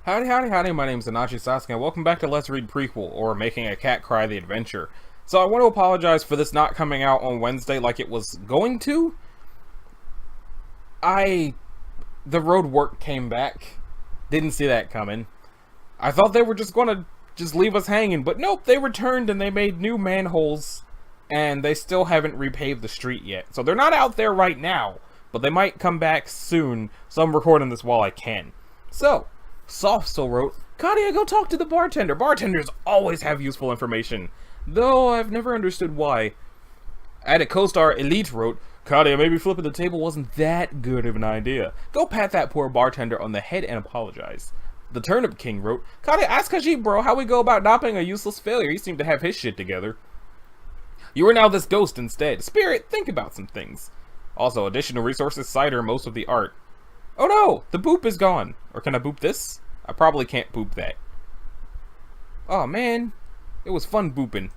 Howdy, howdy, howdy, my name is Anachi Sasuke, and welcome back to Let's Read Prequel, or Making a Cat Cry the Adventure. So I want to apologize for this not coming out on Wednesday like it was going to. The road work came back. Didn't see that coming. I thought they were just gonna leave us hanging, but nope, they returned and they made new manholes, and they still haven't repaved the street yet. So they're not out there right now, but they might come back soon, so I'm recording this while I can. So, Soft Soul wrote, Kadia, go talk to the bartender. Bartenders always have useful information, though I've never understood why. Added co-star Elite wrote, Kadia, maybe flipping the table wasn't that good of an idea. Go pat that poor bartender on the head and apologize. The Turnip King wrote, Kadia, ask Khajiit, bro, how we go about not being a useless failure. He seemed to have his shit together. You are now this ghost instead. Spirit, think about some things. Also, additional resources, cider, most of the art. Oh no, the boop is gone. Or can I boop this? I probably can't boop that. Oh man, it was fun booping.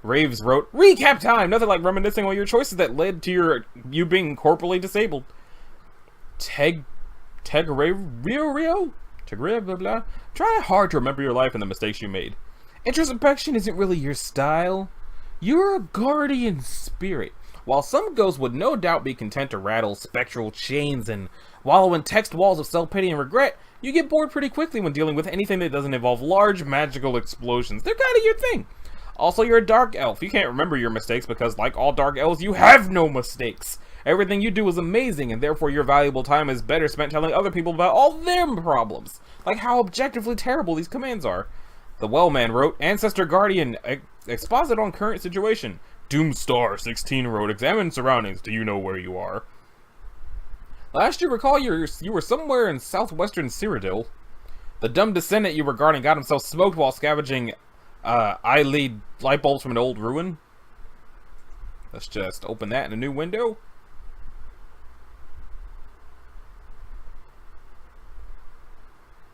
Raves wrote, recap time! Nothing like reminiscing on your choices that led to you being corporally disabled. Rio? Blah blah. Try hard to remember your life and the mistakes you made. Introspection isn't really your style. You're a guardian spirit. While some ghosts would no doubt be content to rattle spectral chains and wallow in text walls of self-pity and regret, you get bored pretty quickly when dealing with anything that doesn't involve large magical explosions. They're kind of your thing. Also, you're a dark elf. You can't remember your mistakes because, like all dark elves, you have no mistakes. Everything you do is amazing, and therefore your valuable time is better spent telling other people about all their problems, like how objectively terrible these commands are. The Wellman wrote, Ancestor Guardian, exposit on current situation. Doomstar 16 wrote, examine surroundings. Do you know where you are? Last you recall, you were somewhere in southwestern Cyrodiil. The dumb descendant you were guarding got himself smoked while scavenging eye-lead light bulbs from an old ruin. Let's just open that in a new window.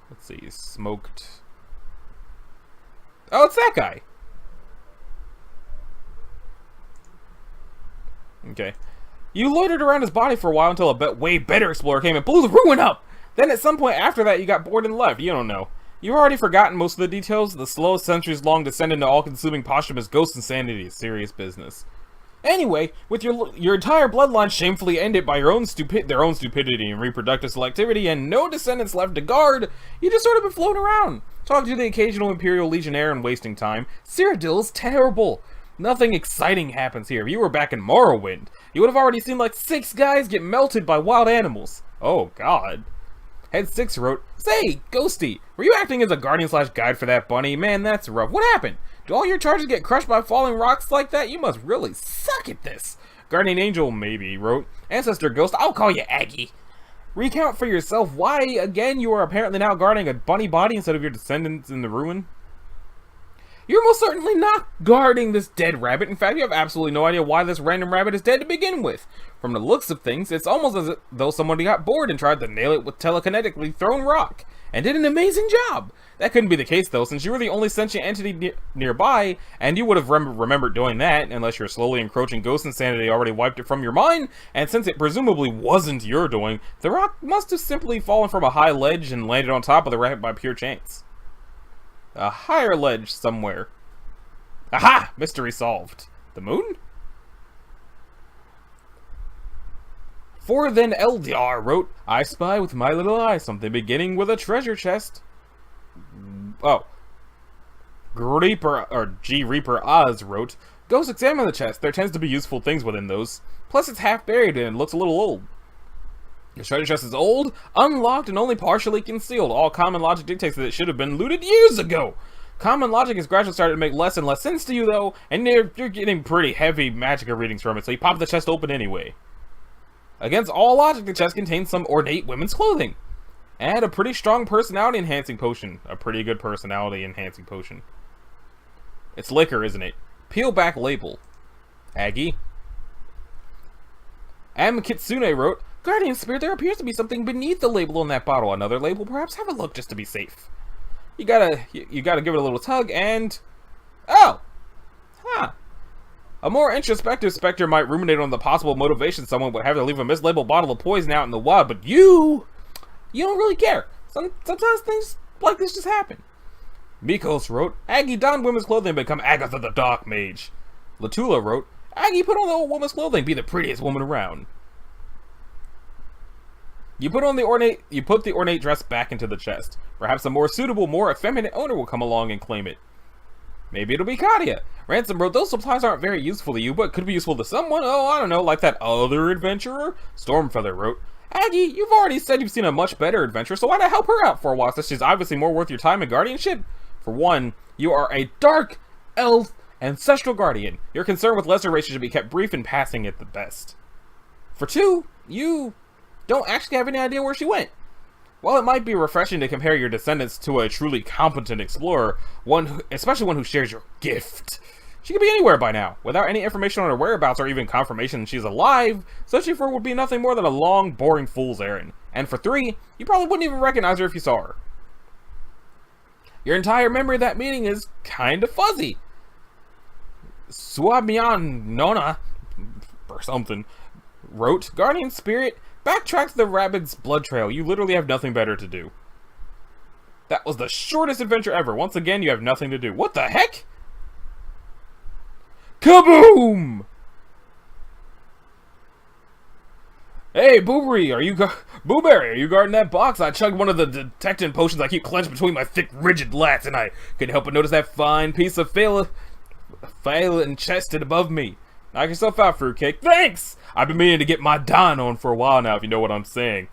Let's see, smoked. Oh, it's that guy. Okay. You loitered around his body for a while until a way better explorer came and blew the ruin up! Then at some point after that you got bored and left. You don't know. You've already forgotten most of the details. The slow, centuries-long descent into all-consuming posthumous ghost insanity is serious business. Anyway, with your entire bloodline shamefully ended by their own stupidity and reproductive selectivity and no descendants left to guard, you just sort of been floating around, talking to the occasional Imperial Legionnaire and wasting time. Cyrodiil's terrible. Nothing exciting happens here. If you were back in Morrowind, you would have already seen like 6 guys get melted by wild animals. Oh god. Head 6 wrote, Say, Ghosty, were you acting as a guardian/guide for that bunny? Man, that's rough. What happened? Do all your charges get crushed by falling rocks like that? You must really suck at this. Guardian Angel, maybe, wrote, Ancestor Ghost, I'll call you Aggie. Recount for yourself why, again, you are apparently now guarding a bunny body instead of your descendants in the ruin. You're most certainly not guarding this dead rabbit. In fact, you have absolutely no idea why this random rabbit is dead to begin with. From the looks of things, it's almost as though somebody got bored and tried to nail it with telekinetically thrown rock, and did an amazing job. That couldn't be the case though, since you were the only sentient entity nearby, and you would have remembered doing that, unless your slowly encroaching ghost insanity already wiped it from your mind, and since it presumably wasn't your doing, the rock must have simply fallen from a high ledge and landed on top of the rabbit by pure chance. A higher ledge somewhere. Aha! Mystery solved. The moon? For then Eldar wrote, I spy with my little eye something beginning with a treasure chest. Oh. G Reaper Oz wrote, Ghost, examine the chest. There tends to be useful things within those. Plus it's half buried and looks a little old. Your treasure chest is old, unlocked, and only partially concealed. All common logic dictates that it should have been looted years ago. Common logic has gradually started to make less and less sense to you, though, and you're getting pretty heavy magica readings from it, so you pop the chest open anyway. Against all logic, the chest contains some ornate women's clothing. And a pretty strong personality-enhancing potion. A pretty good personality-enhancing potion. It's liquor, isn't it? Peel back label. Aggie. Am Kitsune wrote, Guardian Spirit, there appears to be something beneath the label on that bottle. Another label, perhaps? Have a look just to be safe. You gotta give it a little tug and... Oh! Huh. A more introspective specter might ruminate on the possible motivation someone would have to leave a mislabeled bottle of poison out in the wild, but you... You don't really care. Sometimes things like this just happen. Mikos wrote, Aggie donned women's clothing and become Agatha the Dark Mage. Latula wrote, Aggie put on the old woman's clothing, be the prettiest woman around. You put the ornate dress back into the chest. Perhaps a more suitable, more effeminate owner will come along and claim it. Maybe it'll be Katia. Ransom wrote, those supplies aren't very useful to you, but could be useful to someone. Oh, I don't know, like that other adventurer? Stormfeather wrote, Aggie, you've already said you've seen a much better adventurer, so why not help her out for a while, since she's obviously more worth your time and guardianship? For one, you are a dark elf ancestral guardian. Your concern with lesser races should be kept brief and passing at the best. For two, you don't actually have any idea where she went. While it might be refreshing to compare your descendants to a truly competent explorer, especially one who shares your gift, she could be anywhere by now, without any information on her whereabouts or even confirmation she's alive. Searching for her would be nothing more than a long, boring fool's errand. And for three, you probably wouldn't even recognize her if you saw her. Your entire memory of that meeting is kinda fuzzy. Suamian Nona, or something, wrote, Guardian Spirit, backtrack to the rabbit's blood trail. You literally have nothing better to do. That was the shortest adventure ever. Once again, you have nothing to do. What the heck? Kaboom! Hey, Booberry, are you guarding that box? I chugged one of the detectant potions I keep clenched between my thick, rigid lats, and I couldn't help but notice that fine piece of fail and chested above me. Knock yourself out, fruitcake. Thanks! I've been meaning to get my Don on for a while now, if you know what I'm saying.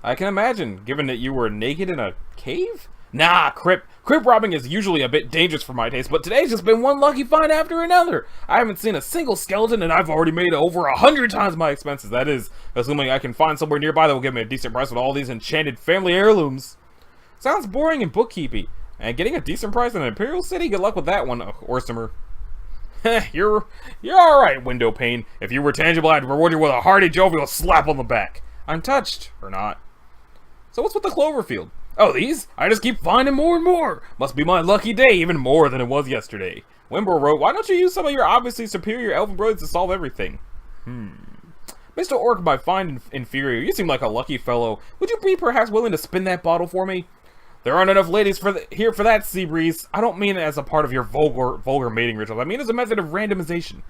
I can imagine, given that you were naked in a cave? Nah, Crip robbing is usually a bit dangerous for my taste, but today's just been one lucky find after another. I haven't seen a single skeleton, and I've already made over 100 times my expenses. That is, assuming I can find somewhere nearby that will give me a decent price with all these enchanted family heirlooms. Sounds boring and bookkeepy. And getting a decent price in an Imperial City? Good luck with that one, Orsimer. You're alright, Windowpane. If you were tangible, I'd reward you with a hearty, jovial slap on the back. I'm touched. Or not. So what's with the Cloverfield? Oh, these? I just keep finding more and more. Must be my lucky day, even more than it was yesterday. Wimber wrote, why don't you use some of your obviously superior elven brothers to solve everything? Mr. Orc, my fine inferior, you seem like a lucky fellow. Would you be perhaps willing to spin that bottle for me? There aren't enough ladies here for that, Seabreeze. I don't mean it as a part of your vulgar mating rituals. I mean as a method of randomization.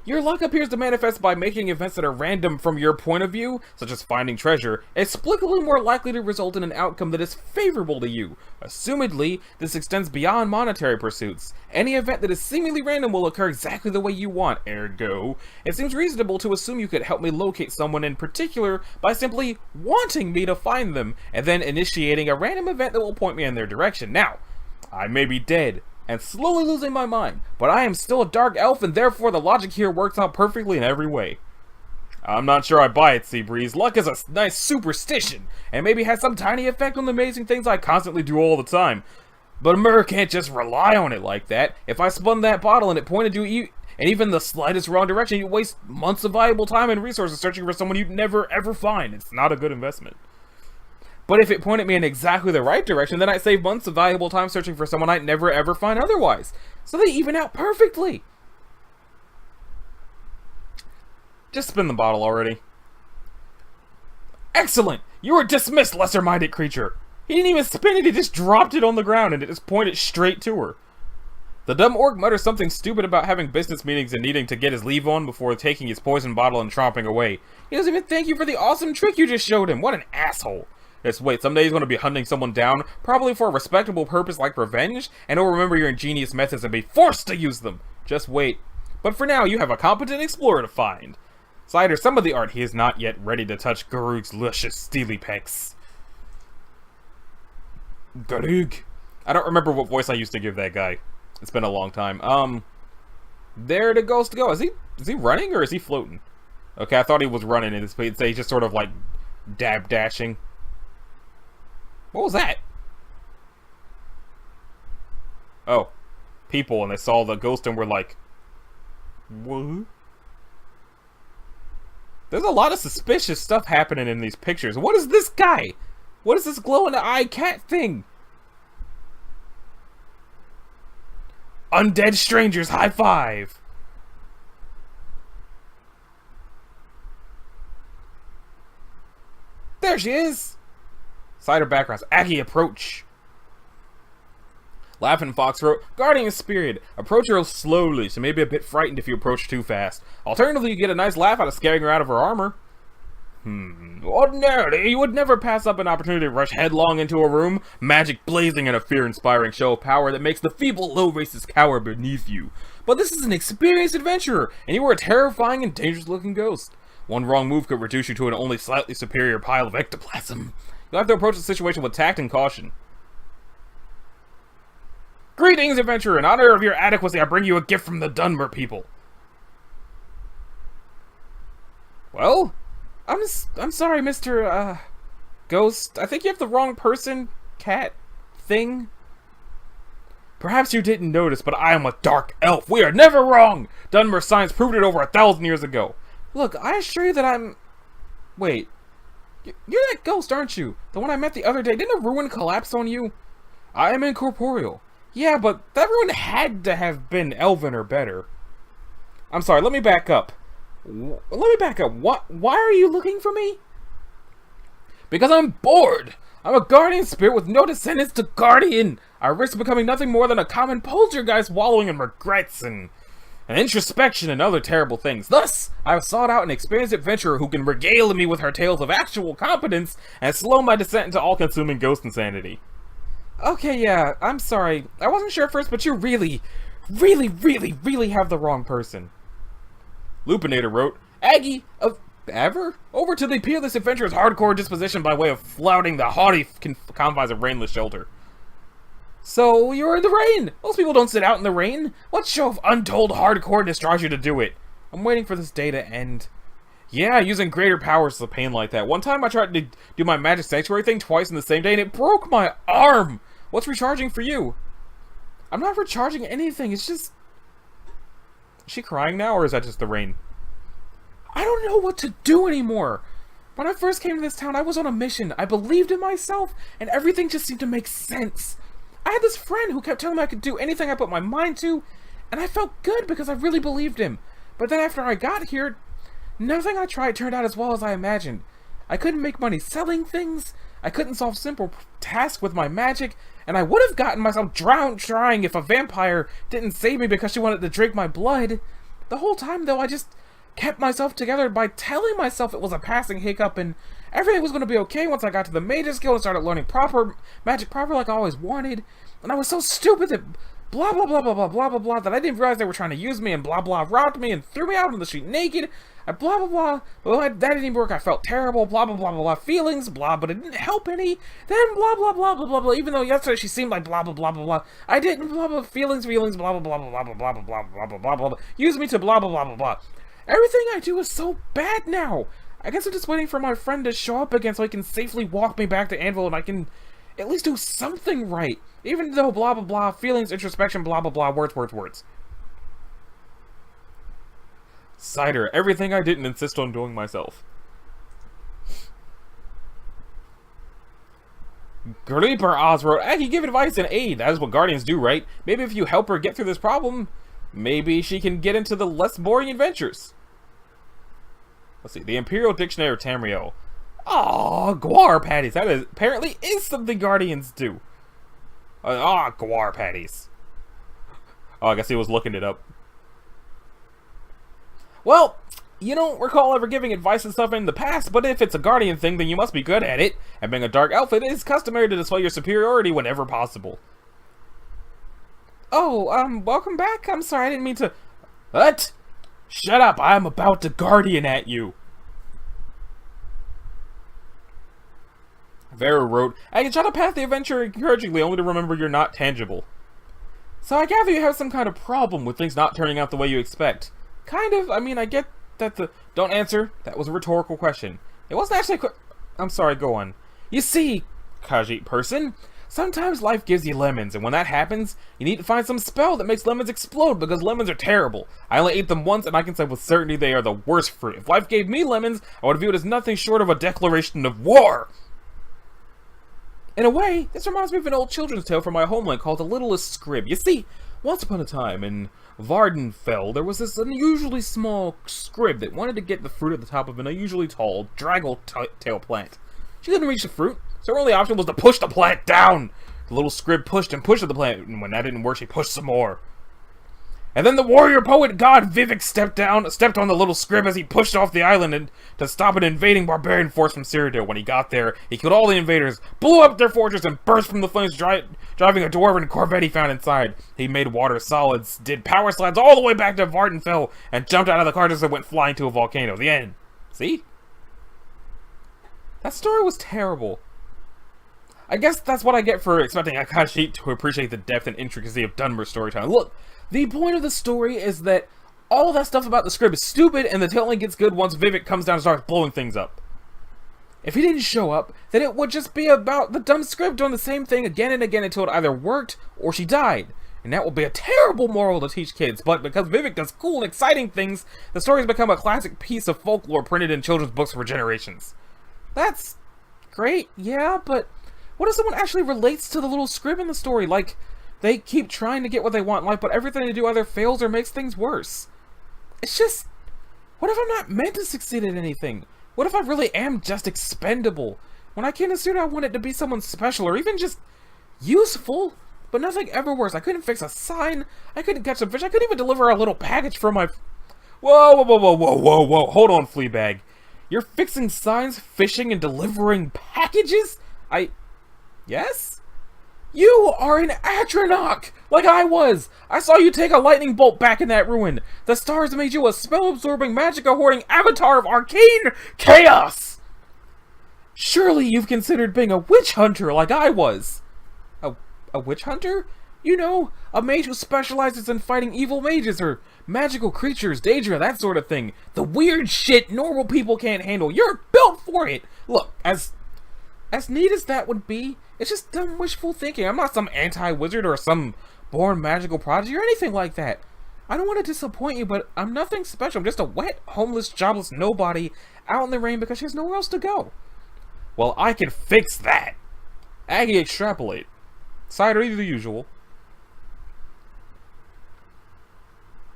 Your luck appears to manifest by making events that are random from your point of view, such as finding treasure, explicably more likely to result in an outcome that is favorable to you. Assumedly, this extends beyond monetary pursuits. Any event that is seemingly random will occur exactly the way you want, ergo. It seems reasonable to assume you could help me locate someone in particular by simply wanting me to find them, and then initiating a random event that will point me in their direction. Now, I may be dead and slowly losing my mind, but I am still a dark elf, and therefore the logic here works out perfectly in every way. I'm not sure I buy it, Seabreeze. Luck is a nice superstition, and maybe has some tiny effect on the amazing things I constantly do all the time. But a murder can't just rely on it like that. If I spun that bottle and it pointed you in even the slightest wrong direction, you'd waste months of valuable time and resources searching for someone you'd never ever find. It's not a good investment. But if it pointed me in exactly the right direction, then I'd save months of valuable time searching for someone I'd never ever find otherwise. So they even out perfectly. Just spin the bottle already. Excellent! You are dismissed, lesser-minded creature! He didn't even spin it, he just dropped it on the ground and it just pointed straight to her. The dumb orc mutters something stupid about having business meetings and needing to get his leave on before taking his poison bottle and tromping away. He doesn't even thank you for the awesome trick you just showed him. What an asshole. Just wait, someday he's going to be hunting someone down, probably for a respectable purpose like revenge, and he'll remember your ingenious methods and be forced to use them. Just wait. But for now, you have a competent explorer to find. Cider, some of the art he is not yet ready to touch Garug's luscious steely pecs. Garug. I don't remember what voice I used to give that guy. It's been a long time. There the ghost go. Is he running or is he floating? Okay, I thought he was running and he's just sort of like dab dashing. What was that? Oh, people, and they saw the ghost and were like, what? There's a lot of suspicious stuff happening in these pictures. What is this guy? What is this glow-in-the-eye cat thing? Undead strangers, high five! There she is! Cider backgrounds. Aggie, approach. Laughing Fox wrote, Guardian is spirited. Approach her slowly. She may be a bit frightened if you approach too fast. Alternatively, you get a nice laugh out of scaring her out of her armor. Ordinarily, you would never pass up an opportunity to rush headlong into a room, magic blazing and a fear-inspiring show of power that makes the feeble, low races cower beneath you. But this is an experienced adventurer, and you are a terrifying and dangerous-looking ghost. One wrong move could reduce you to an only slightly superior pile of ectoplasm. You'll have to approach the situation with tact and caution. Greetings, adventurer! In honor of your adequacy, I bring you a gift from the Dunmer people. Well, I'm sorry, Mr. Ghost. I think you have the wrong person, cat, thing. Perhaps you didn't notice, but I am a dark elf. We are never wrong! Dunmer science proved it over 1,000 years ago. Look, I assure you that I'm... Wait. You're that ghost, aren't you? The one I met the other day. Didn't a ruin collapse on you? I am incorporeal. Yeah, but that ruin had to have been elven or better. I'm sorry, let me back up. Why are you looking for me? Because I'm bored. I'm a guardian spirit with no descendants to guardian. I risk becoming nothing more than a common poltergeist wallowing in regrets and introspection and other terrible things. Thus, I have sought out an experienced adventurer who can regale me with her tales of actual competence and slow my descent into all-consuming ghost insanity. Okay, yeah, I'm sorry. I wasn't sure at first, but you really have the wrong person. Lupinator wrote, Aggie of ever? Over to the peerless adventurer's hardcore disposition by way of flouting the haughty confines of rainless shelter. So, you're in the rain! Most people don't sit out in the rain. What show of untold hardcoreness draws you to do it? I'm waiting for this day to end. Yeah, using greater powers is a pain like that. One time I tried to do my magic sanctuary thing twice in the same day and it broke my arm! What's recharging for you? I'm not recharging anything, it's just... Is she crying now, or is that just the rain? I don't know what to do anymore! When I first came to this town, I was on a mission. I believed in myself, and everything just seemed to make sense. I had this friend who kept telling me I could do anything I put my mind to, and I felt good because I really believed him. But then after I got here, nothing I tried turned out as well as I imagined. I couldn't make money selling things, I couldn't solve simple tasks with my magic, and I would have gotten myself drowned trying if a vampire didn't save me because she wanted to drink my blood. The whole time, though, I just kept myself together by telling myself it was a passing hiccup and everything was going to be okay once I got to the Mage's Guild and started learning magic proper like I always wanted. And I was so stupid that blah blah blah blah blah blah blah blah that I didn't realize they were trying to use me and blah blah robbed me and threw me out on the street naked. Blah blah blah. Well, that didn't work. I felt terrible. Blah blah blah blah blah. Feelings. Blah, but it didn't help any. Then blah blah blah blah blah blah. Even though yesterday she seemed like blah blah blah blah blah. I didn't blah blah. Feelings. Blah blah blah blah blah blah blah blah blah blah blah blah. Use me to blah blah blah blah blah. Everything I do is so bad now. I guess I'm just waiting for my friend to show up again so he can safely walk me back to Anvil and I can at least do something right. Even though blah blah blah. Feelings. Introspection. Blah blah blah. Words. Cider, everything I didn't insist on doing myself. Gleeper Oz wrote, Aggie, give advice and aid. That is what guardians do, right? Maybe if you help her get through this problem, maybe she can get into the less boring adventures. Let's see, the Imperial Dictionary of Tamriel. Aw, guar patties. That is apparently is something guardians do. Guar patties. Oh, I guess he was looking it up. Well, you don't recall ever giving advice and stuff in the past, but if it's a guardian thing, then you must be good at it. And being a dark elf, it is customary to display your superiority whenever possible. Oh, welcome back? I'm sorry, I didn't mean to... What? Shut up, I'm about to guardian at you. Vera wrote, I can try to pass the adventure encouragingly, only to remember you're not tangible. So I gather you have some kind of problem with things not turning out the way you expect. Kind of. I mean, I get that the... Don't answer. That was a rhetorical question. It wasn't actually a I'm sorry, go on. You see, Khajiit person, sometimes life gives you lemons, and when that happens, you need to find some spell that makes lemons explode, because lemons are terrible. I only ate them once, and I can say with certainty they are the worst fruit. If life gave me lemons, I would view it as nothing short of a declaration of war. In a way, this reminds me of an old children's tale from my homeland called The Littlest Scrib. You see, once upon a time in Vardenfell, there was this unusually small scrib that wanted to get the fruit at the top of an unusually tall, draggle-tail plant. She couldn't reach the fruit, So her only option was to push the plant down. The little scrib pushed and pushed at the plant, and when that didn't work, she pushed some more. And then the warrior poet god Vivek stepped on the little scrib as he pushed off the island and to stop an invading barbarian force from Cyrodiil. When he got there, he killed all the invaders, blew up their fortress, and burst from the flames, driving a dwarven corvette he found inside. He made water solids, did power slides all the way back to Vardenfell, and jumped out of the car just and went flying to a volcano. The end. See? That story was terrible. I guess that's what I get for expecting Akashi to appreciate the depth and intricacy of Dunmer's storytelling. Look, the point of the story is that all that stuff about the script is stupid, and the tale only gets good once Vivek comes down and starts blowing things up. If he didn't show up, then it would just be about the dumb script doing the same thing again and again until it either worked or she died. And that would be a terrible moral to teach kids, but because Vivek does cool and exciting things, the story has become a classic piece of folklore printed in children's books for generations. That's great, yeah, but what if someone actually relates to the little script in the story? Like, they keep trying to get what they want in life, but everything they do either fails or makes things worse. It's just, what if I'm not meant to succeed at anything? What if I really am just expendable? When I came to Suda, I wanted to be someone special, or even just useful, but nothing ever works. I couldn't fix a sign, I couldn't catch some fish, I couldn't even deliver a little package for my... Whoa, hold on, Fleabag. You're fixing signs, fishing, and delivering packages? Yes? You are an Atronach, like I was! I saw you take a lightning bolt back in that ruin! The stars made you a spell-absorbing, magic-hoarding avatar of arcane chaos! Surely you've considered being a witch hunter like I was! A witch hunter? You know, a mage who specializes in fighting evil mages or magical creatures, Daedra, that sort of thing. The weird shit normal people can't handle. You're built for it! Look, as neat as that would be, it's just dumb wishful thinking. I'm not some anti-wizard or some born magical prodigy or anything like that. I don't want to disappoint you, but I'm nothing special. I'm just a wet, homeless, jobless nobody out in the rain because she has nowhere else to go. Well, I can fix that. Aggie, extrapolate. Side or either the usual.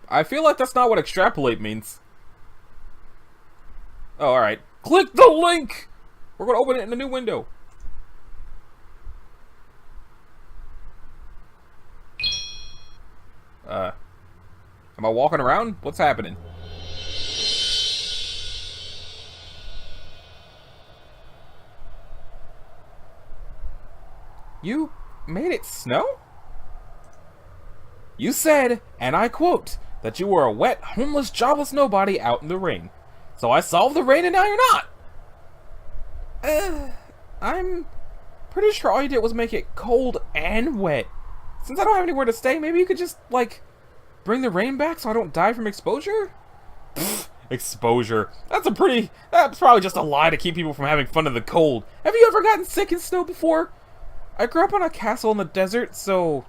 I feel like that's not what extrapolate means. Oh, alright. Click the link! We're going to open it in a new window. Am I walking around? What's happening? You made it snow? You said, and I quote, that you were a wet, homeless, jobless nobody out in the rain. So I solved the rain and now you're not! I'm pretty sure all you did was make it cold and wet. Since I don't have anywhere to stay, maybe you could just, like, bring the rain back so I don't die from exposure? Pfft, exposure. That's probably just a lie to keep people from having fun in the cold. Have you ever gotten sick in snow before? I grew up on a castle in the desert, so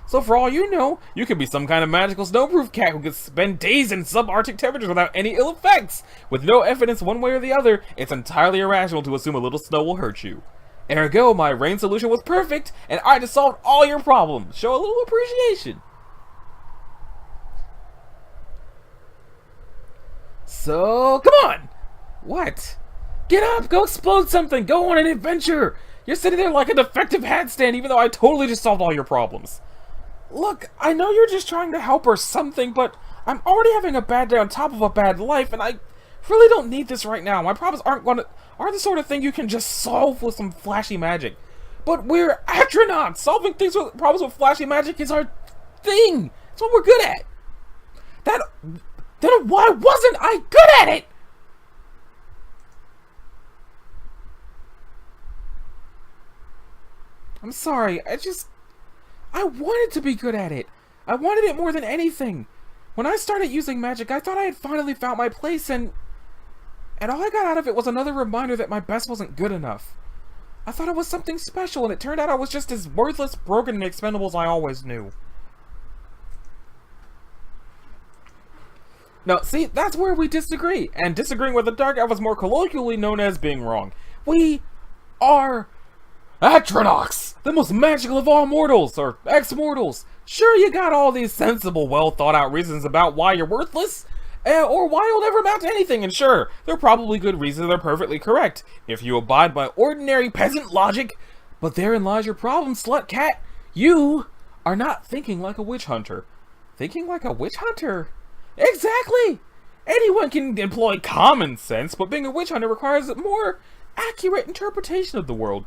for all you know, you could be some kind of magical snowproof cat who could spend days in subarctic temperatures without any ill effects. With no evidence one way or the other, it's entirely irrational to assume a little snow will hurt you. Ergo, my rain solution was perfect, and I just solved all your problems. Show a little appreciation. So, come on! What? Get up, go explode something, go on an adventure! You're sitting there like a defective hat stand even though I totally just solved all your problems. Look, I know you're just trying to help or something, but I'm already having a bad day on top of a bad life, and I really don't need this right now. My problems aren't the sort of thing you can just solve with some flashy magic. But we're astronauts! Solving problems with flashy magic is our thing! It's what we're good at! Then why wasn't I good at it? I'm sorry, I wanted to be good at it. I wanted it more than anything. When I started using magic, I thought I had finally found my place, and all I got out of it was another reminder that my best wasn't good enough. I thought it was something special, and it turned out I was just as worthless, broken, and expendable as I always knew. Now, see, that's where we disagree, and disagreeing with the Dark Elf is more colloquially known as being wrong. We are Atronachs, the most magical of all mortals, or ex-mortals. Sure, you got all these sensible, well-thought-out reasons about why you're worthless, or why it'll never amount to anything, and sure, there are probably good reasons they're perfectly correct, if you abide by ordinary peasant logic, but therein lies your problem, slut cat. You are not thinking like a witch hunter. Thinking like a witch hunter? Exactly! Anyone can employ common sense, but being a witch hunter requires a more accurate interpretation of the world.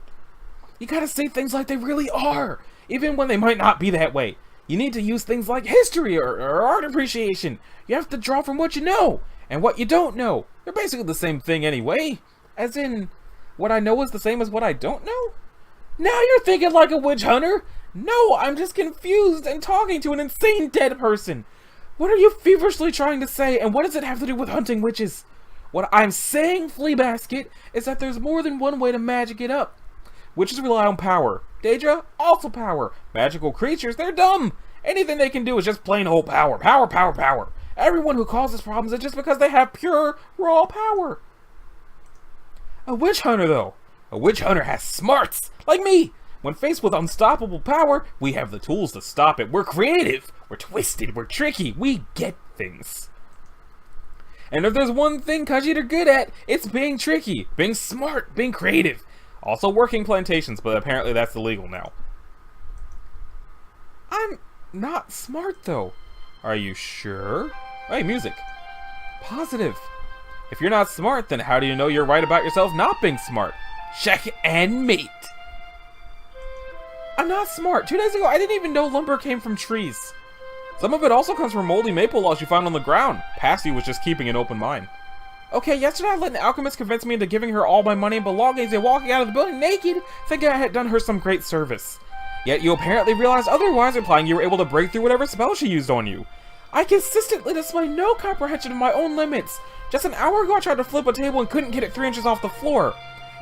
You gotta say things like they really are, even when they might not be that way. You need to use things like history or art appreciation. You have to draw from what you know, and what you don't know. They're basically the same thing anyway. As in, what I know is the same as what I don't know? Now you're thinking like a witch hunter! No, I'm just confused and talking to an insane dead person. What are you feverishly trying to say, and what does it have to do with hunting witches? What I'm saying, Flea Basket, is that there's more than one way to magic it up. Witches rely on power. Daedra, also power. Magical creatures, they're dumb. Anything they can do is just plain old power. Power, power, power. Everyone who causes problems is just because they have pure, raw power. A witch hunter, though. A witch hunter has smarts, like me. When faced with unstoppable power, we have the tools to stop it. We're creative, we're twisted, we're tricky, we get things. And if there's one thing Khajiit are good at, it's being tricky, being smart, being creative. Also working plantations, but apparently that's illegal now. I'm not smart, though. Are you sure? Hey, music. Positive. If you're not smart, then how do you know you're right about yourself not being smart? Check and mate. I'm not smart. 2 days ago, I didn't even know lumber came from trees. Some of it also comes from moldy maple logs you found on the ground. Passy was just keeping an open mind. Okay, yesterday I let an alchemist convince me into giving her all my money and belongings and walking out of the building naked, thinking I had done her some great service. Yet you apparently realized otherwise, implying you were able to break through whatever spell she used on you. I consistently display no comprehension of my own limits. Just an hour ago I tried to flip a table and couldn't get it 3 inches off the floor.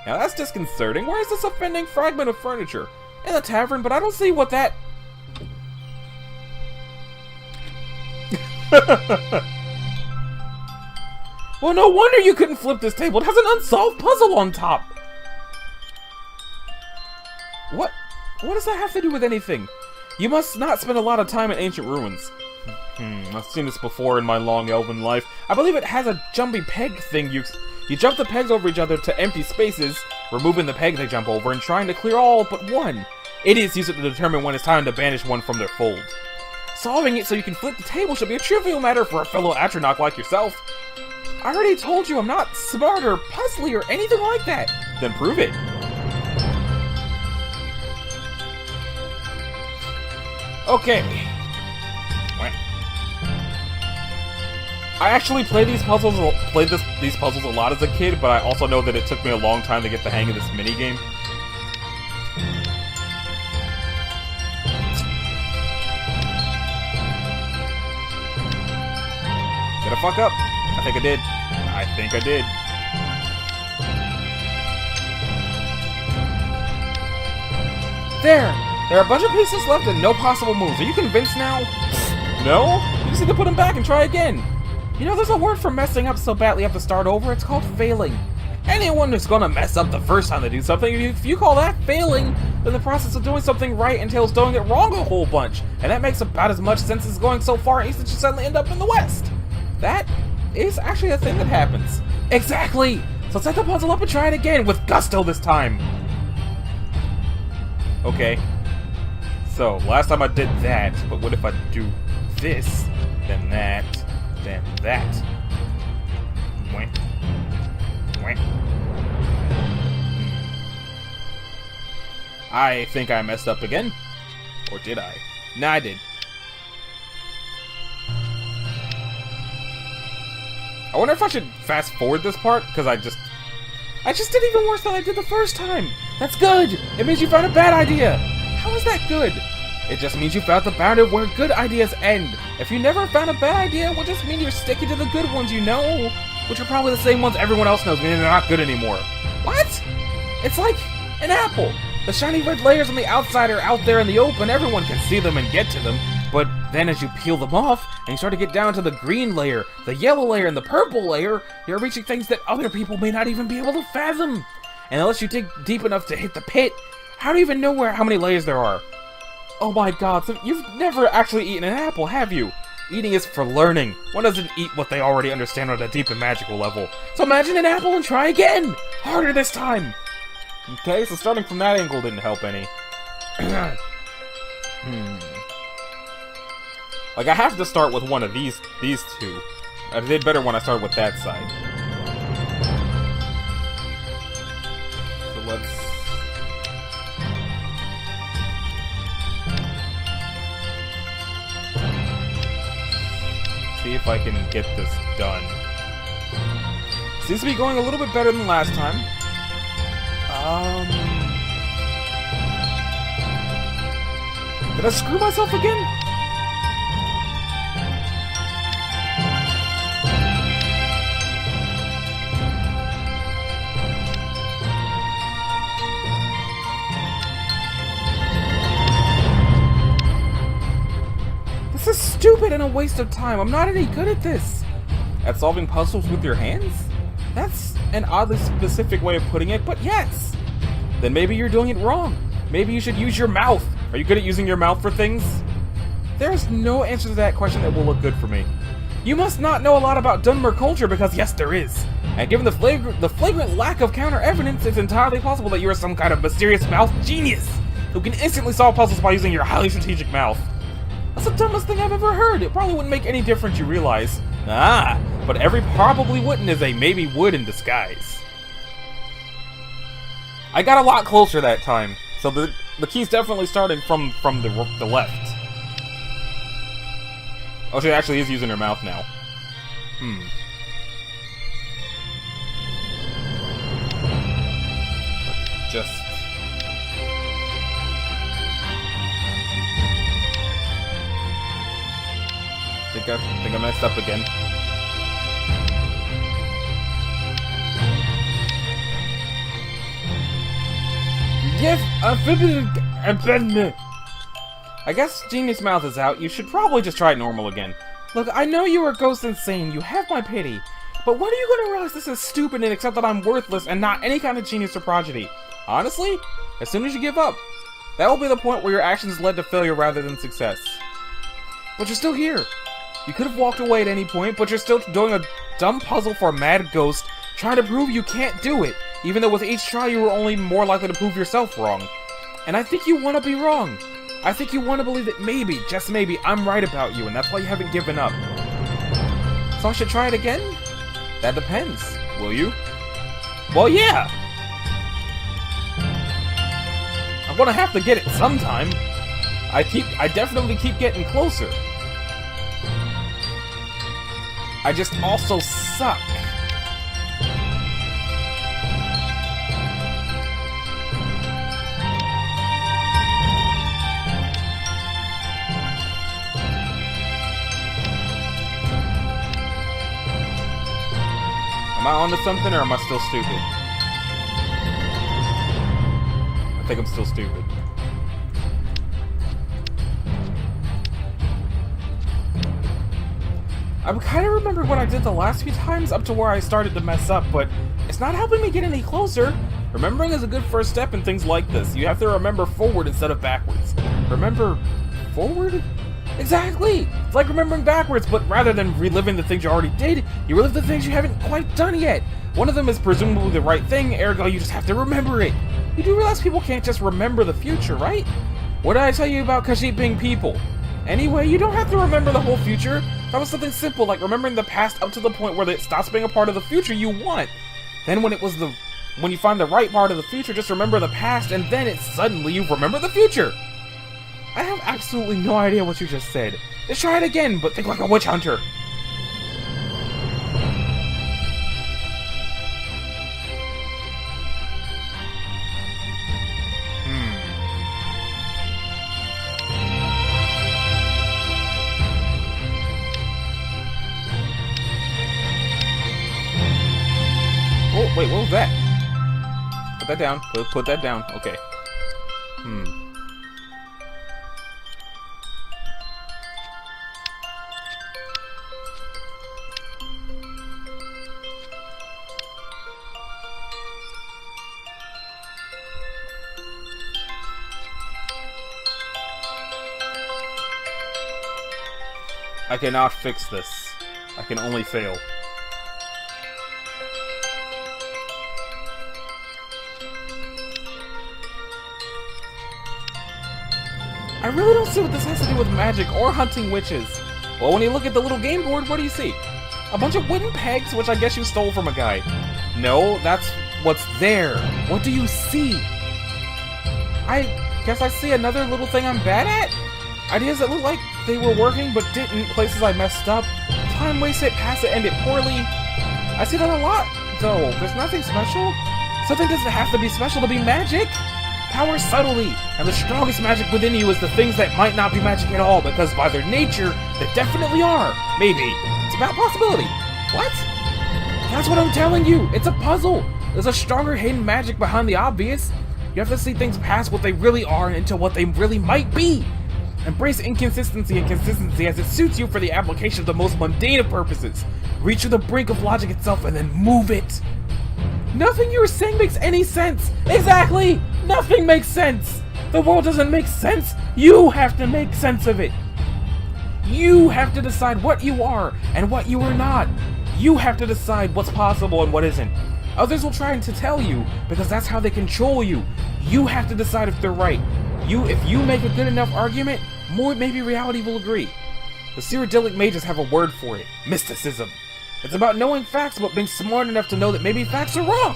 Now that's disconcerting. Where is this offending fragment of furniture? In the tavern, but I don't see what that... Well, no wonder you couldn't flip this table. It has an unsolved puzzle on top. What does that have to do with anything? You must not spend a lot of time in ancient ruins. I've seen this before in my long elven life. I believe it has a jumpy peg thing. You jump the pegs over each other to empty spaces, removing the peg they jump over and trying to clear all but one. Idiots use it to determine when it's time to banish one from their fold. Solving it so you can flip the table should be a trivial matter for a fellow Atronach like yourself. I already told you I'm not smart or puzzly or anything like that. Then prove it. Okay. I actually played these puzzles a lot as a kid, but I also know that it took me a long time to get the hang of this minigame. Did I fuck up? I think I did. I think I did. There! There are a bunch of pieces left and no possible moves. Are you convinced now? No? You just need to put them back and try again. You know, there's a word for messing up so badly you have to start over. It's called failing. Anyone who's gonna mess up the first time they do something, if you call that failing, then the process of doing something right entails doing it wrong a whole bunch. And that makes about as much sense as going so far east that you suddenly end up in the west. That is actually a thing that happens. Exactly! So set the puzzle up and try it again, with gusto this time. Okay. So, last time I did that, but what if I do this, then that, then that? Wait. I think I messed up again. Or did I? Nah, I did. I wonder if I should fast forward this part, because I just did even worse than I did the first time. That's good. It means you found a bad idea. How is that good? It just means you found the boundary where good ideas end. If you never found a bad idea, it will just mean you're sticking to the good ones you know, which are probably the same ones everyone else knows, meaning they're not good anymore. What? It's like an apple. The shiny red layers on the outside are out there in the open. Everyone can see them and get to them. But then as you peel them off, and you start to get down to the green layer, the yellow layer, and the purple layer, you're reaching things that other people may not even be able to fathom. And unless you dig deep enough to hit the pit, how do you even know how many layers there are? Oh my god, so you've never actually eaten an apple, have you? Eating is for learning. One doesn't eat what they already understand on a deep and magical level. So imagine an apple and try again! Harder this time! Okay, so starting from that angle didn't help any. Like, I have to start with one of these two. I did better when I started with that side. So let's... see if I can get this done. Seems to be going a little bit better than last time. Did I screw myself again? This is stupid and a waste of time. I'm not any good at this. At solving puzzles with your hands? That's an oddly specific way of putting it, but yes! Then maybe you're doing it wrong. Maybe you should use your mouth. Are you good at using your mouth for things? There's no answer to that question that will look good for me. You must not know a lot about Dunmer culture because yes, there is. And given the flagrant lack of counter-evidence, it's entirely possible that you are some kind of mysterious mouth genius who can instantly solve puzzles by using your highly strategic mouth. That's the dumbest thing I've ever heard. It probably wouldn't make any difference, you realize. Ah, but every probably wouldn't is a maybe would in disguise. I got a lot closer that time, so the key's definitely starting from the left. Oh, she actually is using her mouth now. Just... think I messed up again. Yes, I guess Genius Mouth is out. You should probably just try normal again. Look, I know you are ghost insane. You have my pity. But when are you gonna realize this is stupid and accept that I'm worthless and not any kind of genius or prodigy? Honestly, as soon as you give up. That will be the point where your actions led to failure rather than success. But you're still here. You could have walked away at any point, but you're still doing a dumb puzzle for a mad ghost, trying to prove you can't do it, even though with each try you were only more likely to prove yourself wrong. And I think you want to be wrong. I think you want to believe that maybe, just maybe, I'm right about you, and that's why you haven't given up. So I should try it again? That depends. Will you? Well, yeah! I'm gonna have to get it sometime. I definitely keep getting closer. I just also suck. Am I onto something, or am I still stupid? I think I'm still stupid. I kind of remember what I did the last few times up to where I started to mess up, but it's not helping me get any closer. Remembering is a good first step in things like this. You have to remember forward instead of backwards. Remember forward? Exactly! It's like remembering backwards, but rather than reliving the things you already did, you relive the things you haven't quite done yet. One of them is presumably the right thing, ergo you just have to remember it. You do realize people can't just remember the future, right? What did I tell you about Kashyyyk being people? Anyway, you don't have to remember the whole future. That was something simple, like remembering the past up to the point where it stops being a part of the future you want. Then when you find the right part of the future, just remember the past, and then suddenly you remember the future. I have absolutely no idea what you just said. Let's try it again, but think like a witch hunter. Oh, wait, what was that? Put that down. Put that down. Okay. I cannot fix this. I can only fail. I really don't see what this has to do with magic or hunting witches. Well, when you look at the little game board, what do you see? A bunch of wooden pegs, which I guess you stole from a guy. No, that's what's there. What do you see? I guess I see another little thing I'm bad at? Ideas that look like they were working but didn't, places I messed up, time wasted, pass it, ended poorly. I see that a lot, though. There's nothing special. Something doesn't have to be special to be magic. Power subtly, and the strongest magic within you is the things that might not be magic at all, because by their nature, they definitely are. Maybe. It's about possibility. What? That's what I'm telling you. It's a puzzle. There's a stronger hidden magic behind the obvious. You have to see things past what they really are and into what they really might be. Embrace inconsistency and consistency as it suits you for the application of the most mundane of purposes. Reach to the brink of logic itself and then move it. Nothing you were saying makes any sense. Exactly! Nothing makes sense. The world doesn't make sense. You have to make sense of it. You have to decide what you are and what you are not. You have to decide what's possible and what isn't. Others will try to tell you because that's how they control you. You have to decide if they're right. If you make a good enough argument, maybe reality will agree. The Cyrodiilic mages have a word for it. Mysticism. It's about knowing facts but being smart enough to know that maybe facts are wrong.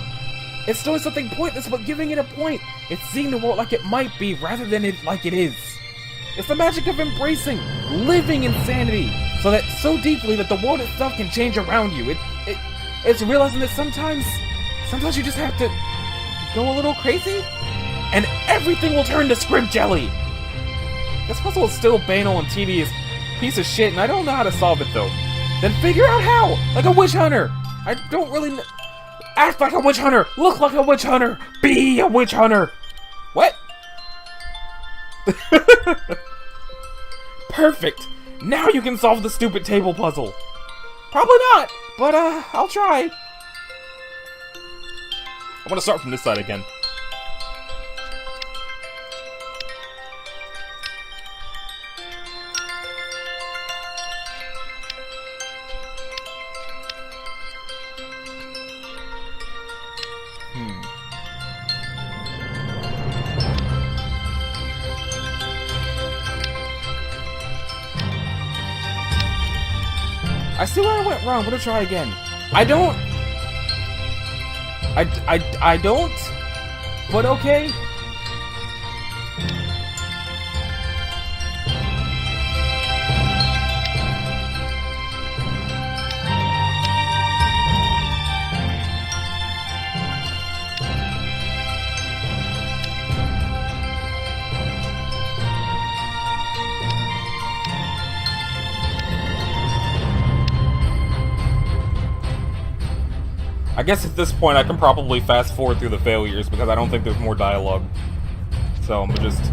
It's doing something pointless but giving it a point. It's seeing the world like it might be rather than it like it is. It's the magic of embracing, living insanity, so deeply that the world itself can change around you. It's realizing that sometimes you just have to go a little crazy, and everything will turn to script jelly. This puzzle is still banal and tedious piece of shit, and I don't know how to solve it though. Then figure out how, like a witch hunter. I don't really know. Act like a witch hunter, look like a witch hunter, be a witch hunter. What? Perfect. Now you can solve the stupid table puzzle. Probably not, but I'll try. I want to start from this side again. I see where I went wrong. I'm gonna try again. I don't, but okay. I guess at this point I can probably fast forward through the failures because I don't think there's more dialogue. So I'm gonna just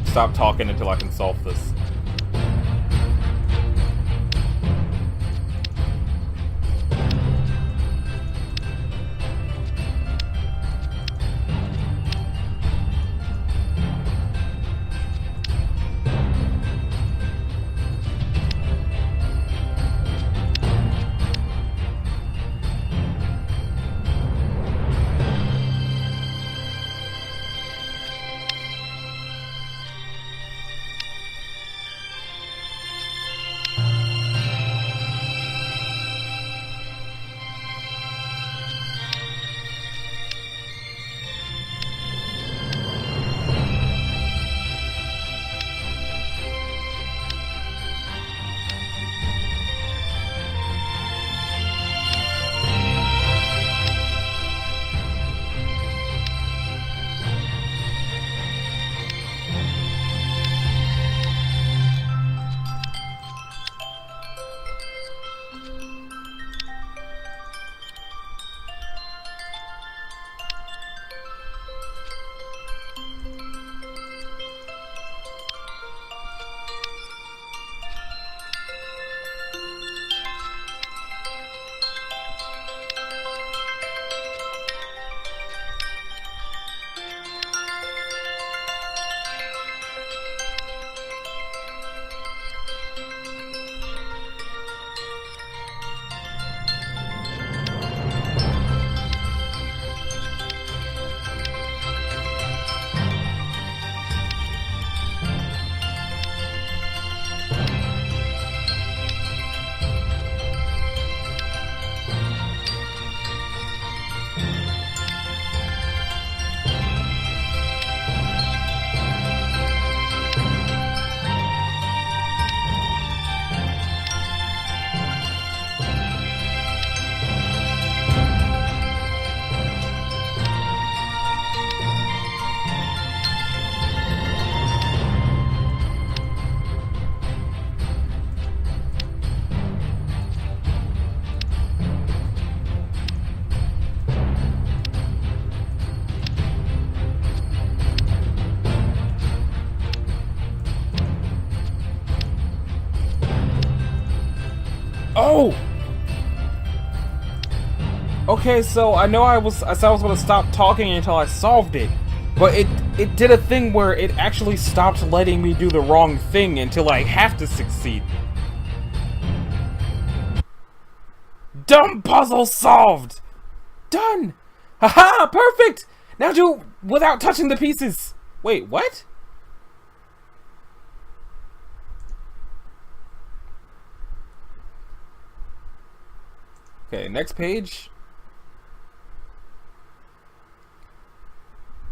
stop talking until I can solve this. Oh! Okay, so I know I said I was gonna stop talking until I solved it. But it did a thing where it actually stopped letting me do the wrong thing until I have to succeed. Dumb puzzle solved! Done! Haha! Perfect! Now do without touching the pieces! Wait, what? Okay, next page.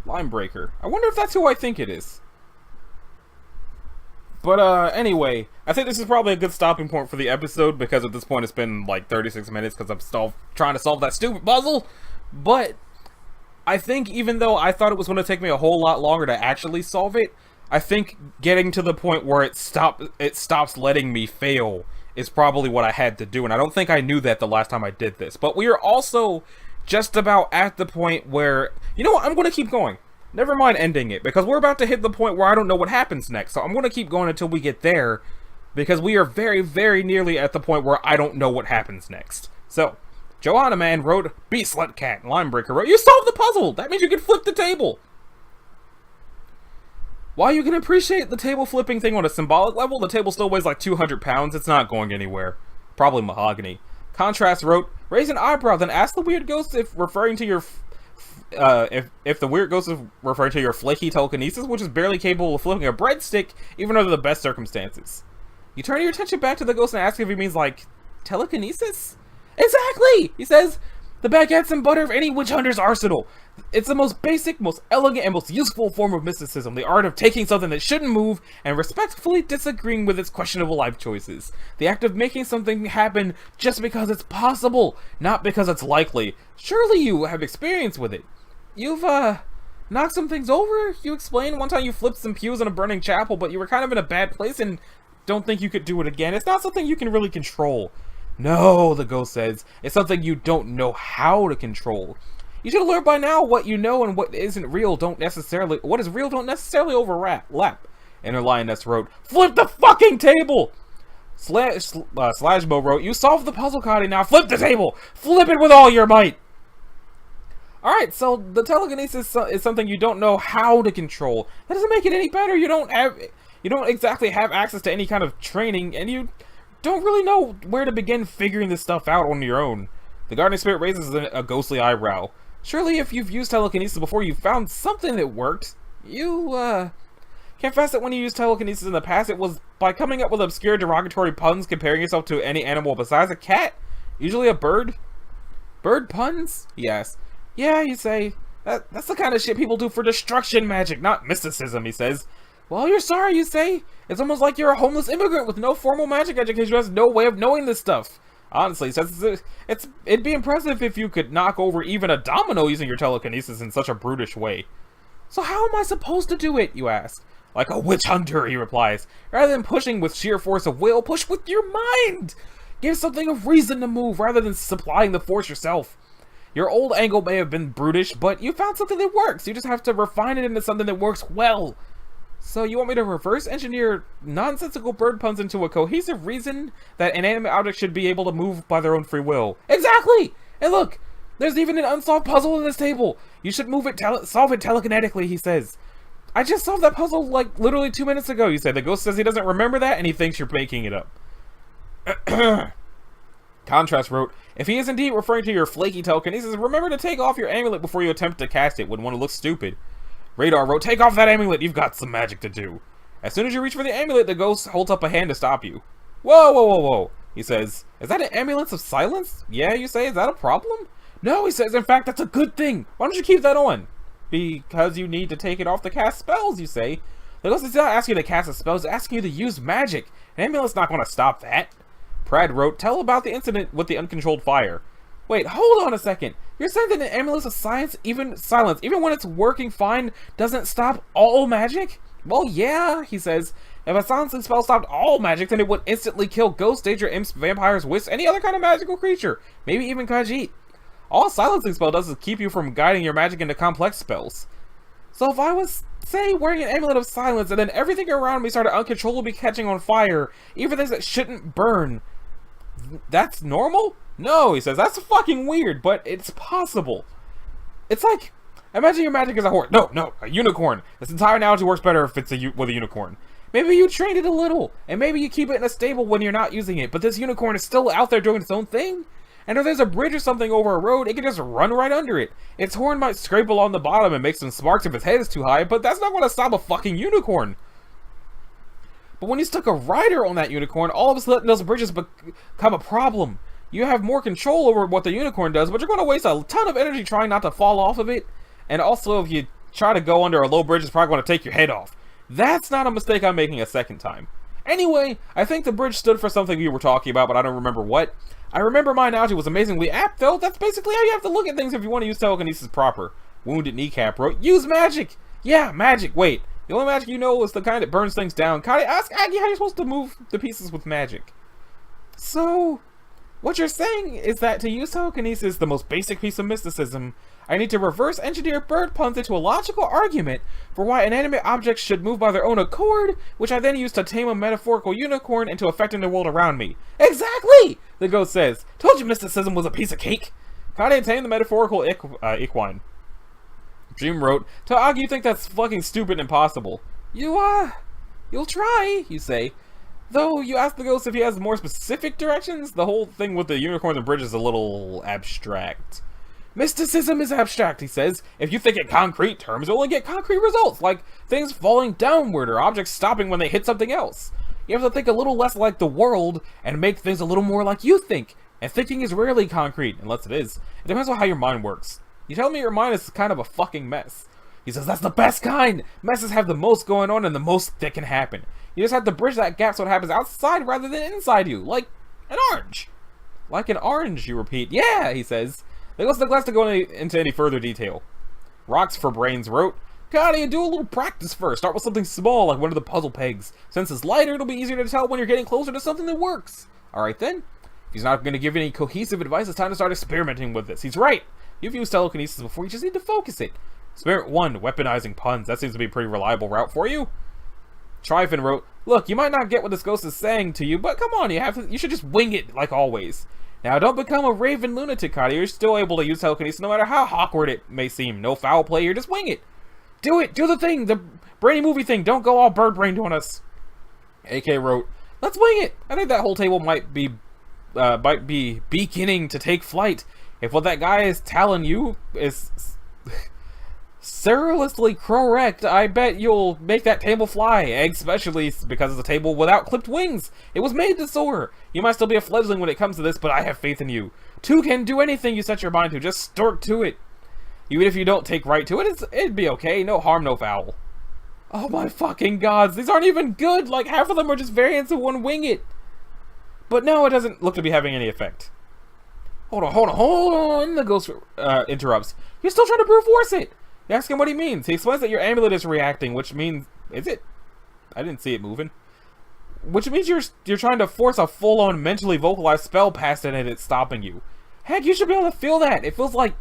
Line breaker. I wonder if that's who I think it is. But anyway, I think this is probably a good stopping point for the episode because at this point it's been like 36 minutes because I'm still trying to solve that stupid puzzle. But I think even though I thought it was going to take me a whole lot longer to actually solve it, I think getting to the point where it stops letting me fail is probably what I had to do, and I don't think I knew that the last time I did this. But we are also just about at the point where, you know what, I'm going to keep going. Never mind ending it, because we're about to hit the point where I don't know what happens next, so I'm going to keep going until we get there, because we are very, very nearly at the point where I don't know what happens next. So, Joanna Man wrote, "Be Slut Cat," and Linebreaker wrote, "You solved the puzzle! That means you can flip the table!" While you can appreciate the table flipping thing on a symbolic level, the table still weighs like 200 pounds. It's not going anywhere. Probably mahogany. Contrast wrote, "Raise an eyebrow, then ask the weird ghost if referring to your if the weird ghost is referring to your flaky telekinesis, which is barely capable of flipping a breadstick, even under the best circumstances." You turn your attention back to the ghost and ask if he means, like, telekinesis? Exactly! He says, "The baguettes and butter of any witch hunter's arsenal. It's the most basic, most elegant, and most useful form of mysticism, the art of taking something that shouldn't move and respectfully disagreeing with its questionable life choices. The act of making something happen just because it's possible, not because it's likely. Surely you have experience with it. You've, knocked some things over, you explained. One time you flipped some pews in a burning chapel, but you were kind of in a bad place and don't think you could do it again. It's not something you can really control." "No," the ghost says, "it's something you don't know how to control. You should have learned by now what you know and what is real don't necessarily overlap." Inner Lioness wrote, "Flip the fucking table!" Slashmo wrote, "You solved the puzzle, Cotty, now flip the table! Flip it with all your might!" Alright, so the telekinesis is something you don't know how to control. That doesn't make it any better. You don't exactly have access to any kind of training, and you don't really know where to begin figuring this stuff out on your own. The Guardian Spirit raises a ghostly eyebrow. Surely if you've used telekinesis before, you found something that worked. You, confess that when you used telekinesis in the past, it was by coming up with obscure derogatory puns comparing yourself to any animal besides a cat? Usually a bird? Bird puns? Yes. Yeah, you say. That's the kind of shit people do for destruction magic, not mysticism, he says. Well, you're sorry, you say. It's almost like you're a homeless immigrant with no formal magic education who has no way of knowing this stuff. Honestly, says it'd be impressive if you could knock over even a domino using your telekinesis in such a brutish way. So how am I supposed to do it, you ask? Like a witch hunter, he replies. Rather than pushing with sheer force of will, push with your mind! Give something a reason to move rather than supplying the force yourself. Your old angle may have been brutish, but you found something that works. You just have to refine it into something that works well. So you want me to reverse engineer nonsensical bird puns into a cohesive reason that inanimate objects should be able to move by their own free will? Exactly! And look, there's even an unsolved puzzle in this table. You should solve it telekinetically, he says. I just solved that puzzle like literally 2 minutes ago, you say. The ghost says he doesn't remember that and he thinks you're making it up. Contrast wrote, "If he is indeed referring to your flaky telekinesis, remember to take off your amulet before you attempt to cast it when one looks stupid." Radar wrote, "Take off that amulet, you've got some magic to do." As soon as you reach for the amulet, the ghost holds up a hand to stop you. Whoa, whoa, whoa, whoa, he says. "Is that an amulet of silence?" Yeah, you say, "Is that a problem?" No, he says, "In fact, that's a good thing. Why don't you keep that on?" Because you need to take it off to cast spells, you say. The ghost is not asking you to cast a spell, it's asking you to use magic. An amulet's not going to stop that. Prad wrote, "Tell about the incident with the uncontrolled fire." Wait, hold on a second. You're saying that an amulet of silence, even when it's working fine, doesn't stop all magic? Well, yeah, he says. If a silencing spell stopped all magic, then it would instantly kill ghosts, danger, imps, vampires, wisps, any other kind of magical creature. Maybe even Khajiit. All a silencing spell does is keep you from guiding your magic into complex spells. So if I was, say, wearing an amulet of silence, and then everything around me started uncontrollably catching on fire, even things that shouldn't burn, That's normal? No, he says, that's fucking weird, but it's possible. It's like, imagine your magic is a horse. No, a unicorn. This entire analogy works better if it's with a unicorn. Maybe you trained it a little, and maybe you keep it in a stable when you're not using it, but this unicorn is still out there doing its own thing? And if there's a bridge or something over a road, it can just run right under it. Its horn might scrape along the bottom and make some sparks if its head is too high, but that's not going to stop a fucking unicorn. But when you stuck a rider on that unicorn, all of a sudden those bridges become a problem. You have more control over what the unicorn does, but you're going to waste a ton of energy trying not to fall off of it. And also, if you try to go under a low bridge, it's probably going to take your head off. That's not a mistake I'm making a second time. Anyway, I think the bridge stood for something you were talking about, but I don't remember what. I remember my analogy was amazingly apt, though. That's basically how you have to look at things if you want to use telekinesis proper. Wounded Kneecap wrote, use magic! Yeah, magic. Wait, the only magic you know is the kind that burns things down. Kari, ask Aggie how you're supposed to move the pieces with magic. So, what you're saying is that to use telekinesis, the most basic piece of mysticism, I need to reverse engineer bird puns into a logical argument for why inanimate objects should move by their own accord, which I then use to tame a metaphorical unicorn into affecting the world around me. Exactly! The ghost says. Told you mysticism was a piece of cake. Kari tamed the metaphorical equine. Dream wrote, to Aggie, you think that's fucking stupid and impossible. You'll try, you say. Though you ask the ghost if he has more specific directions, the whole thing with the unicorns and bridges is a little abstract. Mysticism is abstract, he says. If you think in concrete terms, you'll only get concrete results, like things falling downward or objects stopping when they hit something else. You have to think a little less like the world and make things a little more like you think. And thinking is rarely concrete, unless it is. It depends on how your mind works. You tell me your mind is kind of a fucking mess. He says, that's the best kind! Messes have the most going on and the most that can happen. You just have to bridge that gap so it happens outside rather than inside you, like an orange. Like an orange, you repeat. Yeah, he says. They ghost neglects to go into any further detail. Rocks for Brains wrote, Gotta do a little practice first. Start with something small, like one of the puzzle pegs. Since it's lighter, it'll be easier to tell when you're getting closer to something that works. Alright then. If he's not going to give you any cohesive advice, it's time to start experimenting with this. He's right. You've used telekinesis before, you just need to focus it. Experiment 1, weaponizing puns. That seems to be a pretty reliable route for you. Trifin wrote, look, you might not get what this ghost is saying to you, but come on, you should just wing it, like always. Now, don't become a raven lunatic, Kari. You're still able to use telekinesis no matter how awkward it may seem. No foul play here, just wing it. Do it, do the thing, the brainy movie thing. Don't go all bird-brained on us. AK wrote, let's wing it. I think that whole table might be beginning to take flight. If what that guy is telling you is seriously correct, I bet you'll make that table fly, especially because it's a table without clipped wings. It was made to soar. You might still be a fledgling when it comes to this, but I have faith in you. Two can do anything you set your mind to, just stork to it. Even if you don't take right to it, it'd be okay. No harm, no foul. Oh my fucking gods, these aren't even good. Like, half of them are just variants of one wing it. But no, it doesn't look to be having any effect. Hold on, the ghost interrupts. You're still trying to brute force it. You ask him what he means. He explains that your amulet is reacting, which means... Is it? I didn't see it moving. Which means you're trying to force a full-on mentally vocalized spell past it and it's stopping you. Heck, you should be able to feel that. It feels like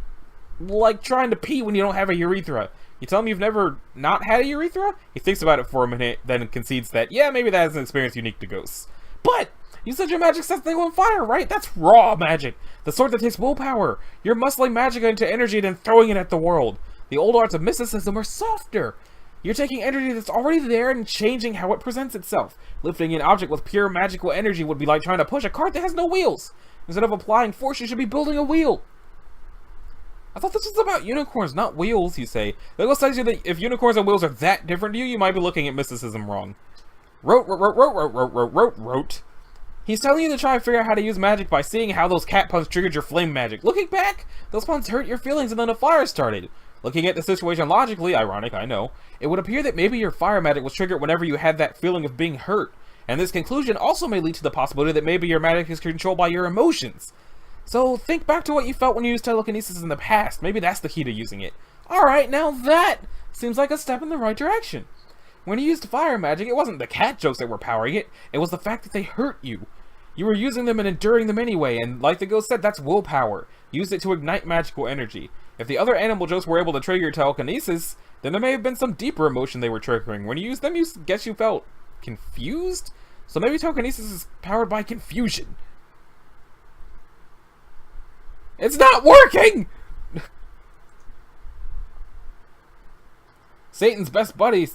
trying to pee when you don't have a urethra. You tell him you've never not had a urethra? He thinks about it for a minute, then concedes that, yeah, maybe that is an experience unique to ghosts. But! You said your magic sets things on fire, right? That's raw magic. The sort that takes willpower. You're muscling magic into energy and then throwing it at the world. The old arts of mysticism are softer. You're taking energy that's already there and changing how it presents itself. Lifting an object with pure magical energy would be like trying to push a cart that has no wheels. Instead of applying force, you should be building a wheel. I thought this was about unicorns, not wheels, you say. That goes tells you that if unicorns and wheels are that different to you, you might be looking at mysticism wrong. Wrote. He's telling you to try and figure out how to use magic by seeing how those cat puns triggered your flame magic. Looking back, those puns hurt your feelings and then a fire started. Looking at the situation logically, ironic, I know, it would appear that maybe your fire magic was triggered whenever you had that feeling of being hurt. And this conclusion also may lead to the possibility that maybe your magic is controlled by your emotions. So think back to what you felt when you used telekinesis in the past. Maybe that's the key to using it. Alright, now that seems like a step in the right direction. When you used fire magic, it wasn't the cat jokes that were powering it. It was the fact that they hurt you. You were using them and enduring them anyway, and like the ghost said, that's willpower. Use it to ignite magical energy. If the other animal jokes were able to trigger your telekinesis, then there may have been some deeper emotion they were triggering. When you used them, you felt confused? So maybe telekinesis is powered by confusion. It's not working! Satan's best buddy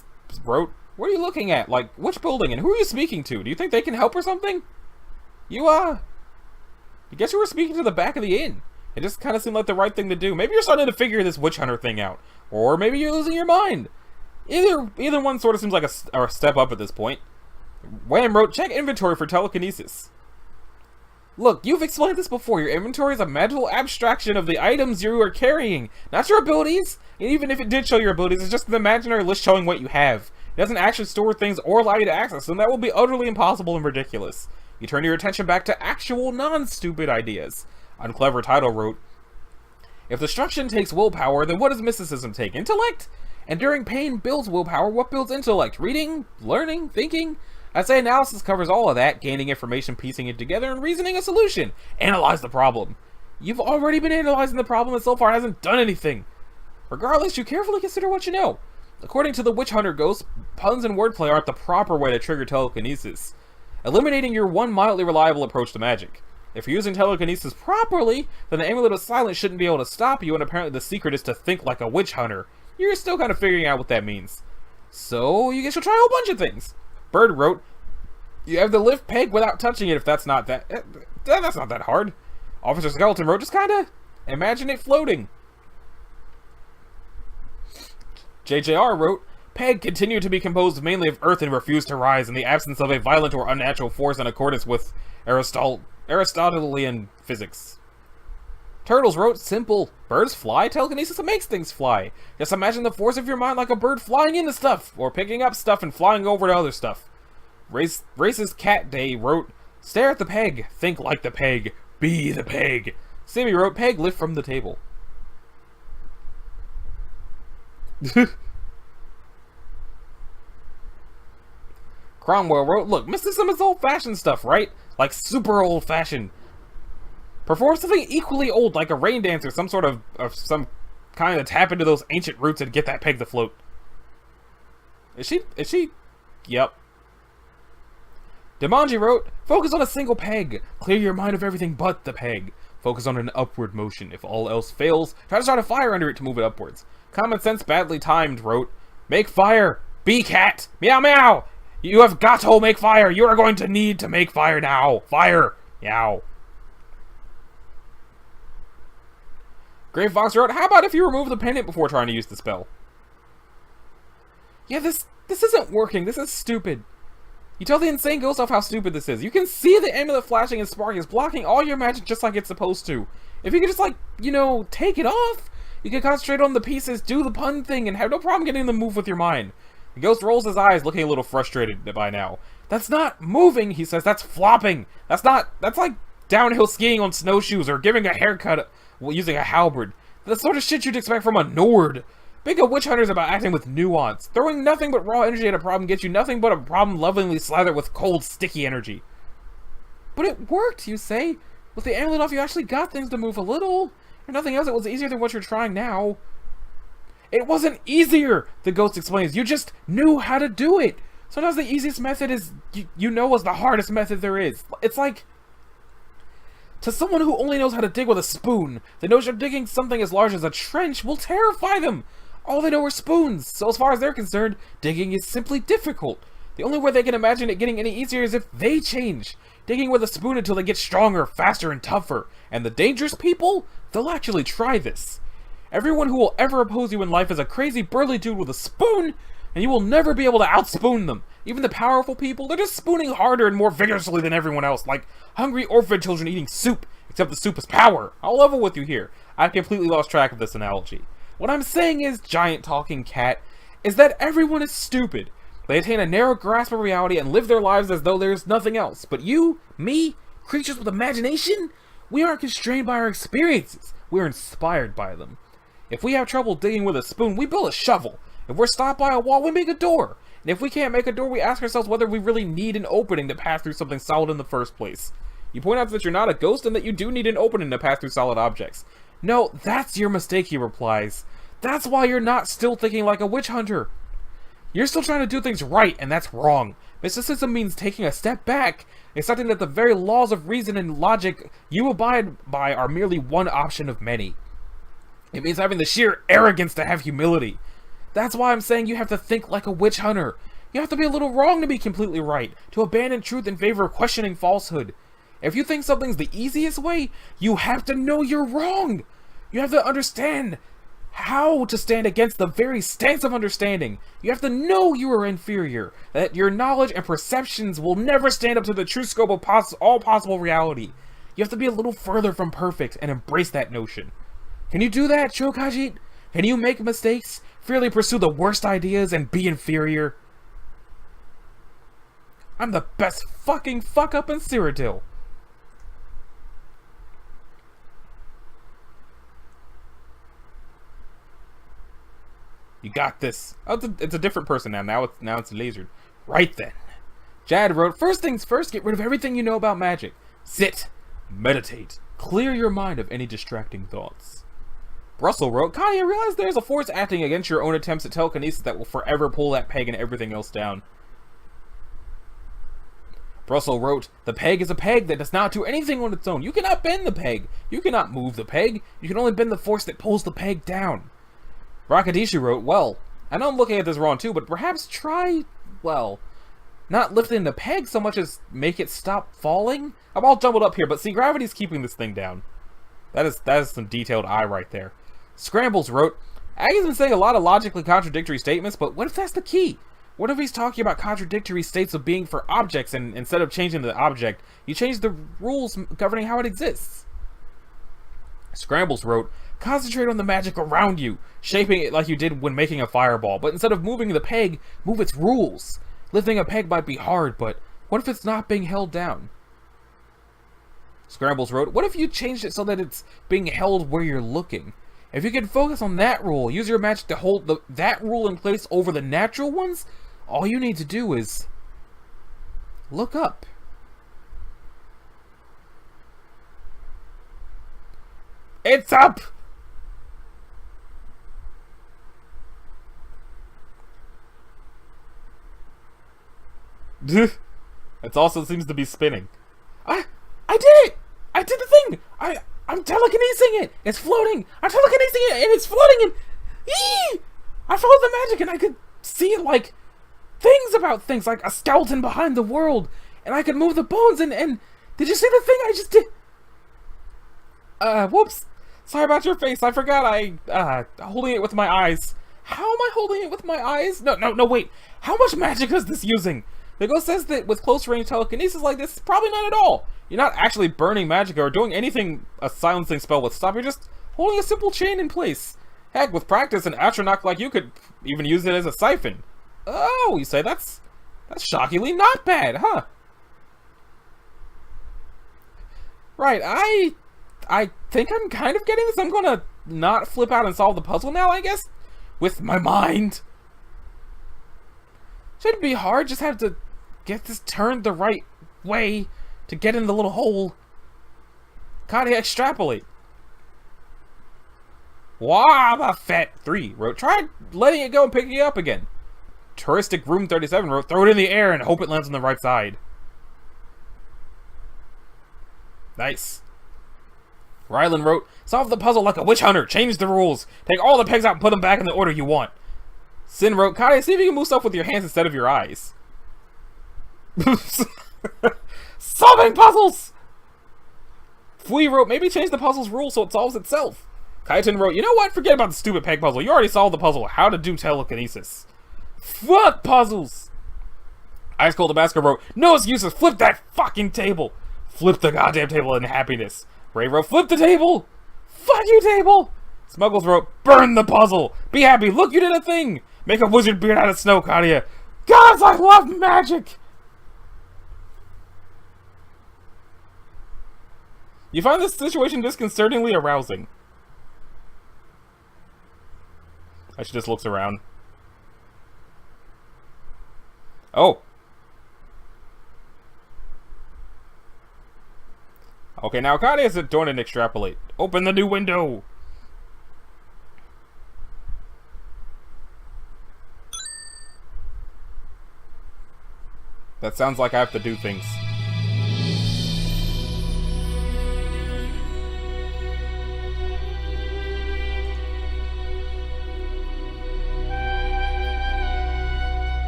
wrote, what are you looking at? Like, which building and who are you speaking to? Do you think they can help or something? I guess you were speaking to the back of the inn. It just kind of seemed like the right thing to do. Maybe you're starting to figure this witch hunter thing out. Or maybe you're losing your mind. Either one sort of seems like a step up at this point. Wham wrote, check inventory for telekinesis. Look, you've explained this before. Your inventory is a mental abstraction of the items you are carrying, not your abilities. And even if it did show your abilities, it's just an imaginary list showing what you have. It doesn't actually store things or allow you to access them. That will be utterly impossible and ridiculous. You turn your attention back to actual non-stupid ideas. Unclever Title wrote, if destruction takes willpower, then what does mysticism take? Intellect? Enduring pain builds willpower. What builds intellect? Reading? Learning? Thinking? I'd say analysis covers all of that, gaining information, piecing it together, and reasoning a solution. Analyze the problem. You've already been analyzing the problem and so far hasn't done anything. Regardless, you carefully consider what you know. According to the Witch Hunter Ghost, puns and wordplay aren't the proper way to trigger telekinesis, eliminating your one mildly reliable approach to magic. If you're using telekinesis properly, then the Amulet of Silence shouldn't be able to stop you, and apparently the secret is to think like a witch hunter. You're still kind of figuring out what that means. So, you guess you'll try a whole bunch of things. Bird wrote, you have to lift peg without touching it if that's not that... that's not that hard. Officer Skeleton wrote, just kinda imagine it floating. JJR wrote, peg continued to be composed mainly of earth and refused to rise in the absence of a violent or unnatural force in accordance with Aristotelian physics. Turtles wrote, simple. Birds fly? Telekinesis makes things fly. Just imagine the force of your mind like a bird flying into stuff, or picking up stuff and flying over to other stuff. Racist Cat Day wrote, stare at the peg, think like the peg, be the peg. Sammy wrote, peg, lift from the table. Cromwell wrote, look, mysticism is old-fashioned stuff, right? Like super old-fashioned. Perform something equally old, like a rain dance or some sort of some kind of tap into those ancient roots and get that peg to float. Is she? Yep. Demanji wrote, focus on a single peg. Clear your mind of everything but the peg. Focus on an upward motion. If all else fails, try to start a fire under it to move it upwards. Common Sense Badly Timed wrote, make fire. Be cat. Meow meow. You have got to make fire. You are going to need to make fire now. Fire. Meow. Grave Fox wrote, how about if you remove the pendant before trying to use the spell? Yeah, this isn't working. This is stupid. You tell the insane ghost elf how stupid this is. You can see the amulet flashing and sparking is blocking all your magic just like it's supposed to. If you could just, like, you know, take it off, you can concentrate on the pieces, do the pun thing, and have no problem getting them move with your mind. The ghost rolls his eyes, looking a little frustrated by now. That's not moving, he says. That's flopping. That's like downhill skiing on snowshoes or giving a haircut using a halberd. The sort of shit you'd expect from a Nord. Being a witch hunter is about acting with nuance. Throwing nothing but raw energy at a problem gets you nothing but a problem lovingly slathered with cold, sticky energy. But it worked, you say? With the amulet off, you actually got things to move a little. If nothing else, it was easier than what you're trying now. It wasn't easier, the ghost explains. You just knew how to do it. Sometimes the easiest method is, you know, is the hardest method there is. It's like, to someone who only knows how to dig with a spoon, the notion of digging something as large as a trench will terrify them. All they know are spoons, so as far as they're concerned, digging is simply difficult. The only way they can imagine it getting any easier is if they change, digging with a spoon until they get stronger, faster, and tougher. And the dangerous people, they'll actually try this. Everyone who will ever oppose you in life is a crazy burly dude with a spoon, and you will never be able to outspoon them. Even the powerful people, they're just spooning harder and more vigorously than everyone else, like hungry orphan children eating soup, except the soup is power. I'll level with you here. I've completely lost track of this analogy. What I'm saying is, giant talking cat, is that everyone is stupid. They attain a narrow grasp of reality and live their lives as though there's nothing else. But you, me, creatures with imagination, we aren't constrained by our experiences. We're inspired by them. If we have trouble digging with a spoon, we build a shovel. If we're stopped by a wall, we make a door. And if we can't make a door, we ask ourselves whether we really need an opening to pass through something solid in the first place. You point out that you're not a ghost and that you do need an opening to pass through solid objects. No, that's your mistake, he replies. That's why you're not still thinking like a witch hunter. You're still trying to do things right, and that's wrong. Mysticism means taking a step back, accepting that the very laws of reason and logic you abide by are merely one option of many. It means having the sheer arrogance to have humility. That's why I'm saying you have to think like a witch hunter. You have to be a little wrong to be completely right, to abandon truth in favor of questioning falsehood. If you think something's the easiest way, you have to know you're wrong. You have to understand how to stand against the very stance of understanding. You have to know you are inferior, that your knowledge and perceptions will never stand up to the true scope of all possible reality. You have to be a little further from perfect and embrace that notion. Can you do that, Shokajit? Can you make mistakes, freely pursue the worst ideas, and be inferior? I'm the best fucking fuck-up in Cyrodiil. You got this. Oh, it's a different person now. Now it's lasered. Right then. Jad wrote, first things first, get rid of everything you know about magic. Sit. Meditate. Clear your mind of any distracting thoughts. Russell wrote, Kanye, realize there's a force acting against your own attempts at telekinesis that will forever pull that peg and everything else down. Russell wrote, the peg is a peg that does not do anything on its own. You cannot bend the peg. You cannot move the peg. You can only bend the force that pulls the peg down. Rakadishu wrote, well, I know I'm looking at this wrong too, but perhaps try, well, not lifting the peg so much as make it stop falling? I'm all jumbled up here, but see, gravity's keeping this thing down. That is some detailed eye right there. Scrambles wrote, Aggie's been saying a lot of logically contradictory statements, but what if that's the key? What if he's talking about contradictory states of being for objects, and instead of changing the object, you change the rules governing how it exists? Scrambles wrote, concentrate on the magic around you, shaping it like you did when making a fireball, but instead of moving the peg, move its rules. Lifting a peg might be hard, but what if it's not being held down? Scrambles wrote, what if you changed it so that it's being held where you're looking? If you can focus on that rule, use your magic to hold that rule in place over the natural ones, all you need to do is look up. It's up! It also seems to be spinning. I did it! I did the thing! I'm telekinesing it! It's floating! I'm telekinesing it and it's floating and... Eee! I followed the magic and I could see like things about things, like a skeleton behind the world, and I could move the bones and did you see the thing I just did? Whoops. Sorry about your face. I forgot holding it with my eyes. How am I holding it with my eyes? No, wait. How much magic is this using? The ghost says that with close range telekinesis like this, probably not at all. You're not actually burning magic or doing anything a silencing spell would stop. You're just holding a simple chain in place. Heck, with practice, an astronaut like you could even use it as a siphon. Oh, you say that's shockingly not bad, huh? Right, I think I'm kind of getting this. I'm gonna not flip out and solve the puzzle now, I guess? With my mind. Shouldn't be hard, just have to get this turned the right way to get in the little hole. Gotta extrapolate. Wow, the fat 3 wrote, try letting it go and picking it up again. Touristic Room 37 wrote, throw it in the air and hope it lands on the right side. Nice. Rylan wrote, solve the puzzle like a witch hunter, change the rules, take all the pegs out and put them back in the order you want. Sin wrote, Kaya, see if you can move stuff with your hands instead of your eyes. Solving puzzles! Fui wrote, maybe change the puzzle's rules so it solves itself. Kaiten wrote, you know what? Forget about the stupid peg puzzle. You already solved the puzzle. How to do telekinesis. Fuck puzzles! Ice Cold Tabasco wrote, no excuses. Flip that fucking table. Flip the goddamn table in happiness. Ray wrote, flip the table. Fuck you, table. Smuggles wrote, burn the puzzle. Be happy. Look, you did a thing. Make a wizard beard out of snow, Kadia. Gods, I love magic. You find this situation disconcertingly arousing. She just looks around. Oh. Okay, now Kanye has to join and extrapolate. Open the new window. That sounds like I have to do things.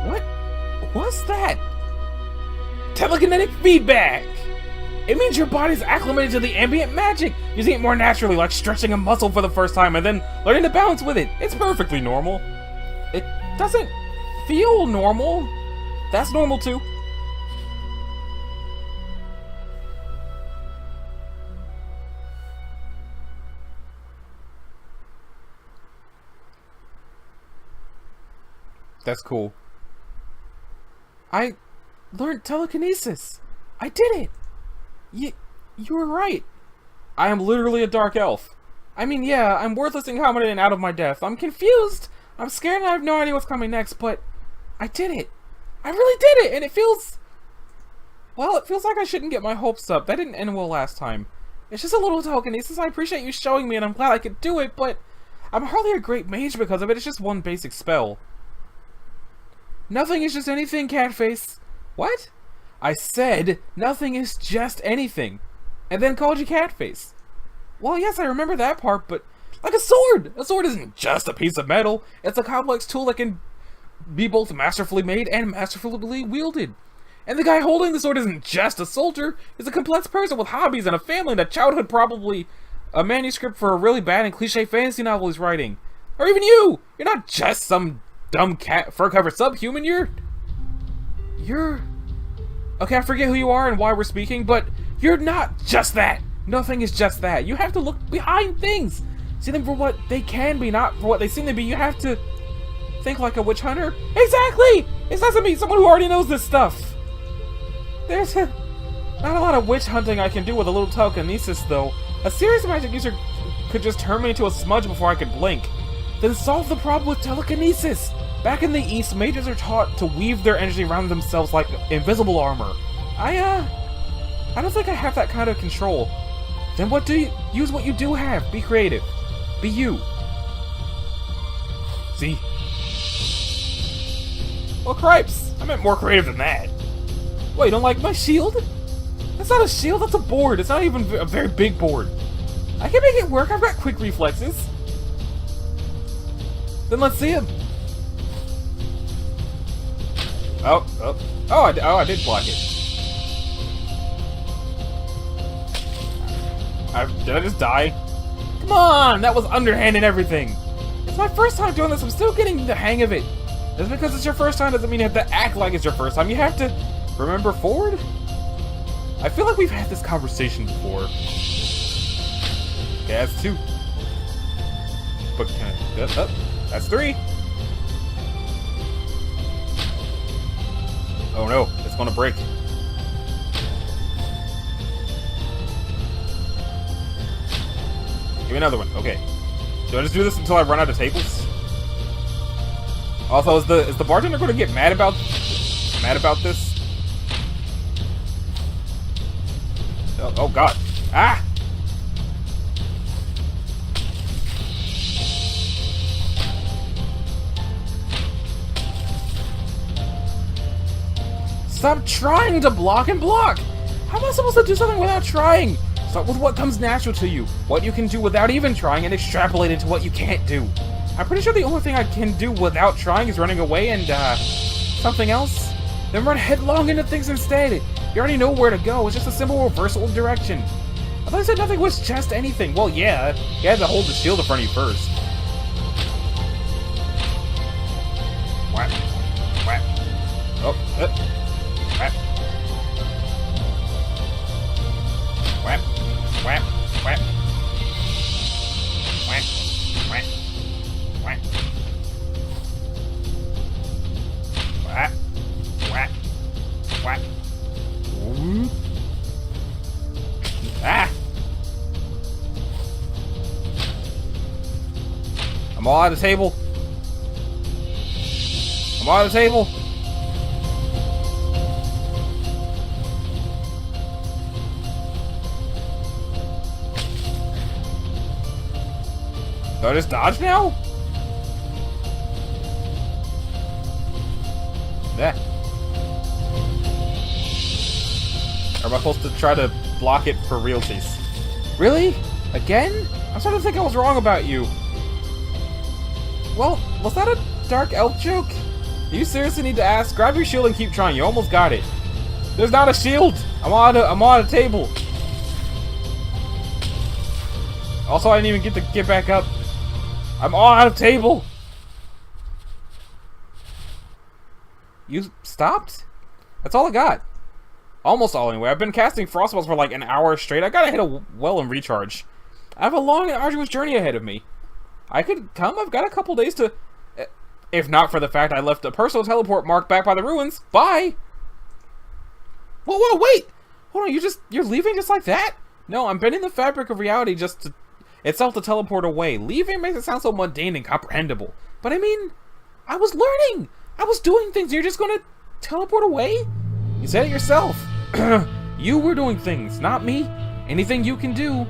What was that? Telekinetic feedback! It means your body's acclimated to the ambient magic, using it more naturally, like stretching a muscle for the first time and then learning to balance with it. It's perfectly normal. It doesn't feel normal. That's normal too. That's cool. I learned telekinesis. I did it. You were right. I am literally a dark elf. I mean, yeah, I'm worthless, incompetent, and out of my depth. I'm confused. I'm scared and I have no idea what's coming next, but I did it. I really did it, and it feels... Well, it feels like I shouldn't get my hopes up. That didn't end well last time. It's just a little telekinesis. I appreciate you showing me, and I'm glad I could do it, but I'm hardly a great mage because of it. It's just one basic spell. Nothing is just anything, Catface. What? I said nothing is just anything, and then called you Catface. Well, yes, I remember that part, but like a sword! A sword isn't just a piece of metal. It's a complex tool that can be both masterfully made and masterfully wielded. And the guy holding the sword isn't just a soldier. He's a complex person with hobbies and a family and a childhood, probably a manuscript for a really bad and cliche fantasy novel he's writing. Or even you! You're not just some dumb cat fur-covered subhuman, you're... Okay, I forget who you are and why we're speaking, but you're not just that. Nothing is just that. You have to look behind things. See them for what they can be, not for what they seem to be. You have to think like a witch hunter. Exactly! It doesn't mean someone who already knows this stuff. There's not a lot of witch hunting I can do with a little telekinesis, though. A serious magic user could just turn me into a smudge before I could blink. Then solve the problem with telekinesis. Back in the East, mages are taught to weave their energy around themselves like invisible armor. I don't think I have that kind of control. Then use what you do have. Be creative. Be you. See? Well, cripes. I meant more creative than that. What, you don't like my shield? That's not a shield, that's a board. It's not even a very big board. I can make it work. I've got quick reflexes. Then let's see him. I did block it. Did I just die? Come on, that was underhand and everything. It's my first time doing this. I'm still getting the hang of it. Just because it's your first time doesn't mean you have to act like it's your first time. You have to remember forward. I feel like we've had this conversation before. Okay, that's 2. But that's 3. Oh no, it's gonna break. Give me another one. Okay. Do I just do this until I run out of tables? Also, is the bartender gonna get mad about this? Oh god. Ah! Stop trying to block and block! How am I supposed to do something without trying? Start with what comes natural to you, what you can do without even trying, and extrapolate into what you can't do. I'm pretty sure the only thing I can do without trying is running away and, something else. Then run headlong into things instead. You already know where to go, it's just a simple reversal of direction. I thought I said nothing was just anything. Well, yeah, you had to hold the shield in front of you first. Whap. Whap. Oh, Whap. Whap. Whap. Whap. Whap. Whap. Whap. Whap. Whap. Whap. Ooh. Ah! I'm all out of table. I'm all out of table. Do I just dodge now? Yeah. Or am I supposed to try to block it for realties? Really? Again? I'm starting to think I was wrong about you. Well, was that a dark elf joke? You seriously need to ask? Grab your shield and keep trying. You almost got it. There's not a shield! I'm on a table. Also, I didn't even get to get back up. I'm all out of table. You stopped? That's all I got. Almost all anyway. I've been casting frostballs for like an hour straight. I gotta hit a well and recharge. I have a long and arduous journey ahead of me. I could come. I've got a couple days to... If not for the fact I left a personal teleport mark back by the ruins. Bye! Whoa, wait! Hold on, you're leaving just like that? No, I'm bending the fabric of reality just to... itself to teleport away. Leaving makes it sound so mundane and comprehensible. But I mean, I was learning! I was doing things, you're just gonna teleport away? You said it yourself. You were doing things, not me. Anything you can do,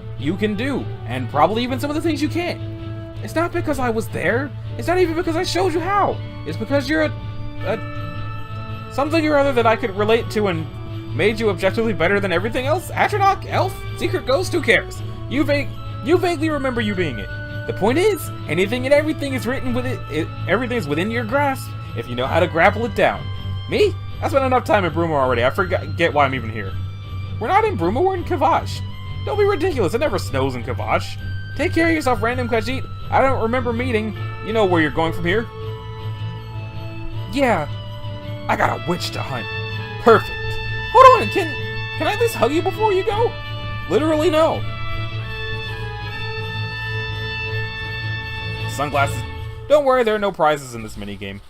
and probably even some of the things you can't. It's not because I was there. It's not even because I showed you how. It's because you're a something or other that I could relate to and made you objectively better than everything else. Atronach, elf, secret ghost, who cares? You vaguely remember you being it. The point is, anything and everything is written with everything's within your grasp if you know how to grapple it down. Me? I spent enough time in Bruma already. I forget why I'm even here. We're not in Bruma, we're in Kavash. Don't be ridiculous, it never snows in Kavash. Take care of yourself, random Khajiit. I don't remember meeting. You know where you're going from here. Yeah, I got a witch to hunt. Perfect. Hold on, can I at least hug you before you go? Literally no. Sunglasses. Don't worry, there are no prizes in this minigame.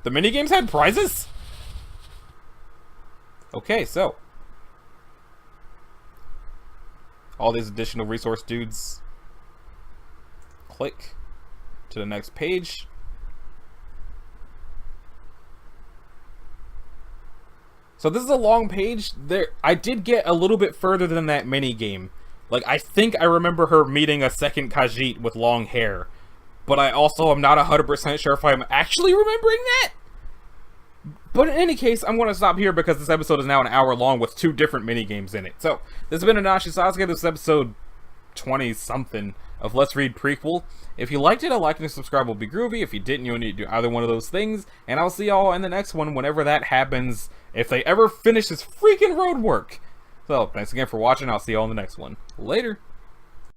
The minigames had prizes? Okay, so. All these additional resource dudes. Click to the next page. So this is a long page. I did get a little bit further than that minigame. Like, I think I remember her meeting a second Khajiit with long hair. But I also am not 100% sure if I'm actually remembering that. But in any case, I'm going to stop here because this episode is now an hour long with 2 different minigames in it. So, this has been Anashi Sasuke. This is episode 20-something of Let's Read Prequel. If you liked it, a like and a subscribe will be groovy. If you didn't, you'll need to do either one of those things. And I'll see y'all in the next one whenever that happens. If they ever finish this freaking road work. So, thanks again for watching. I'll see y'all in the next one. Later.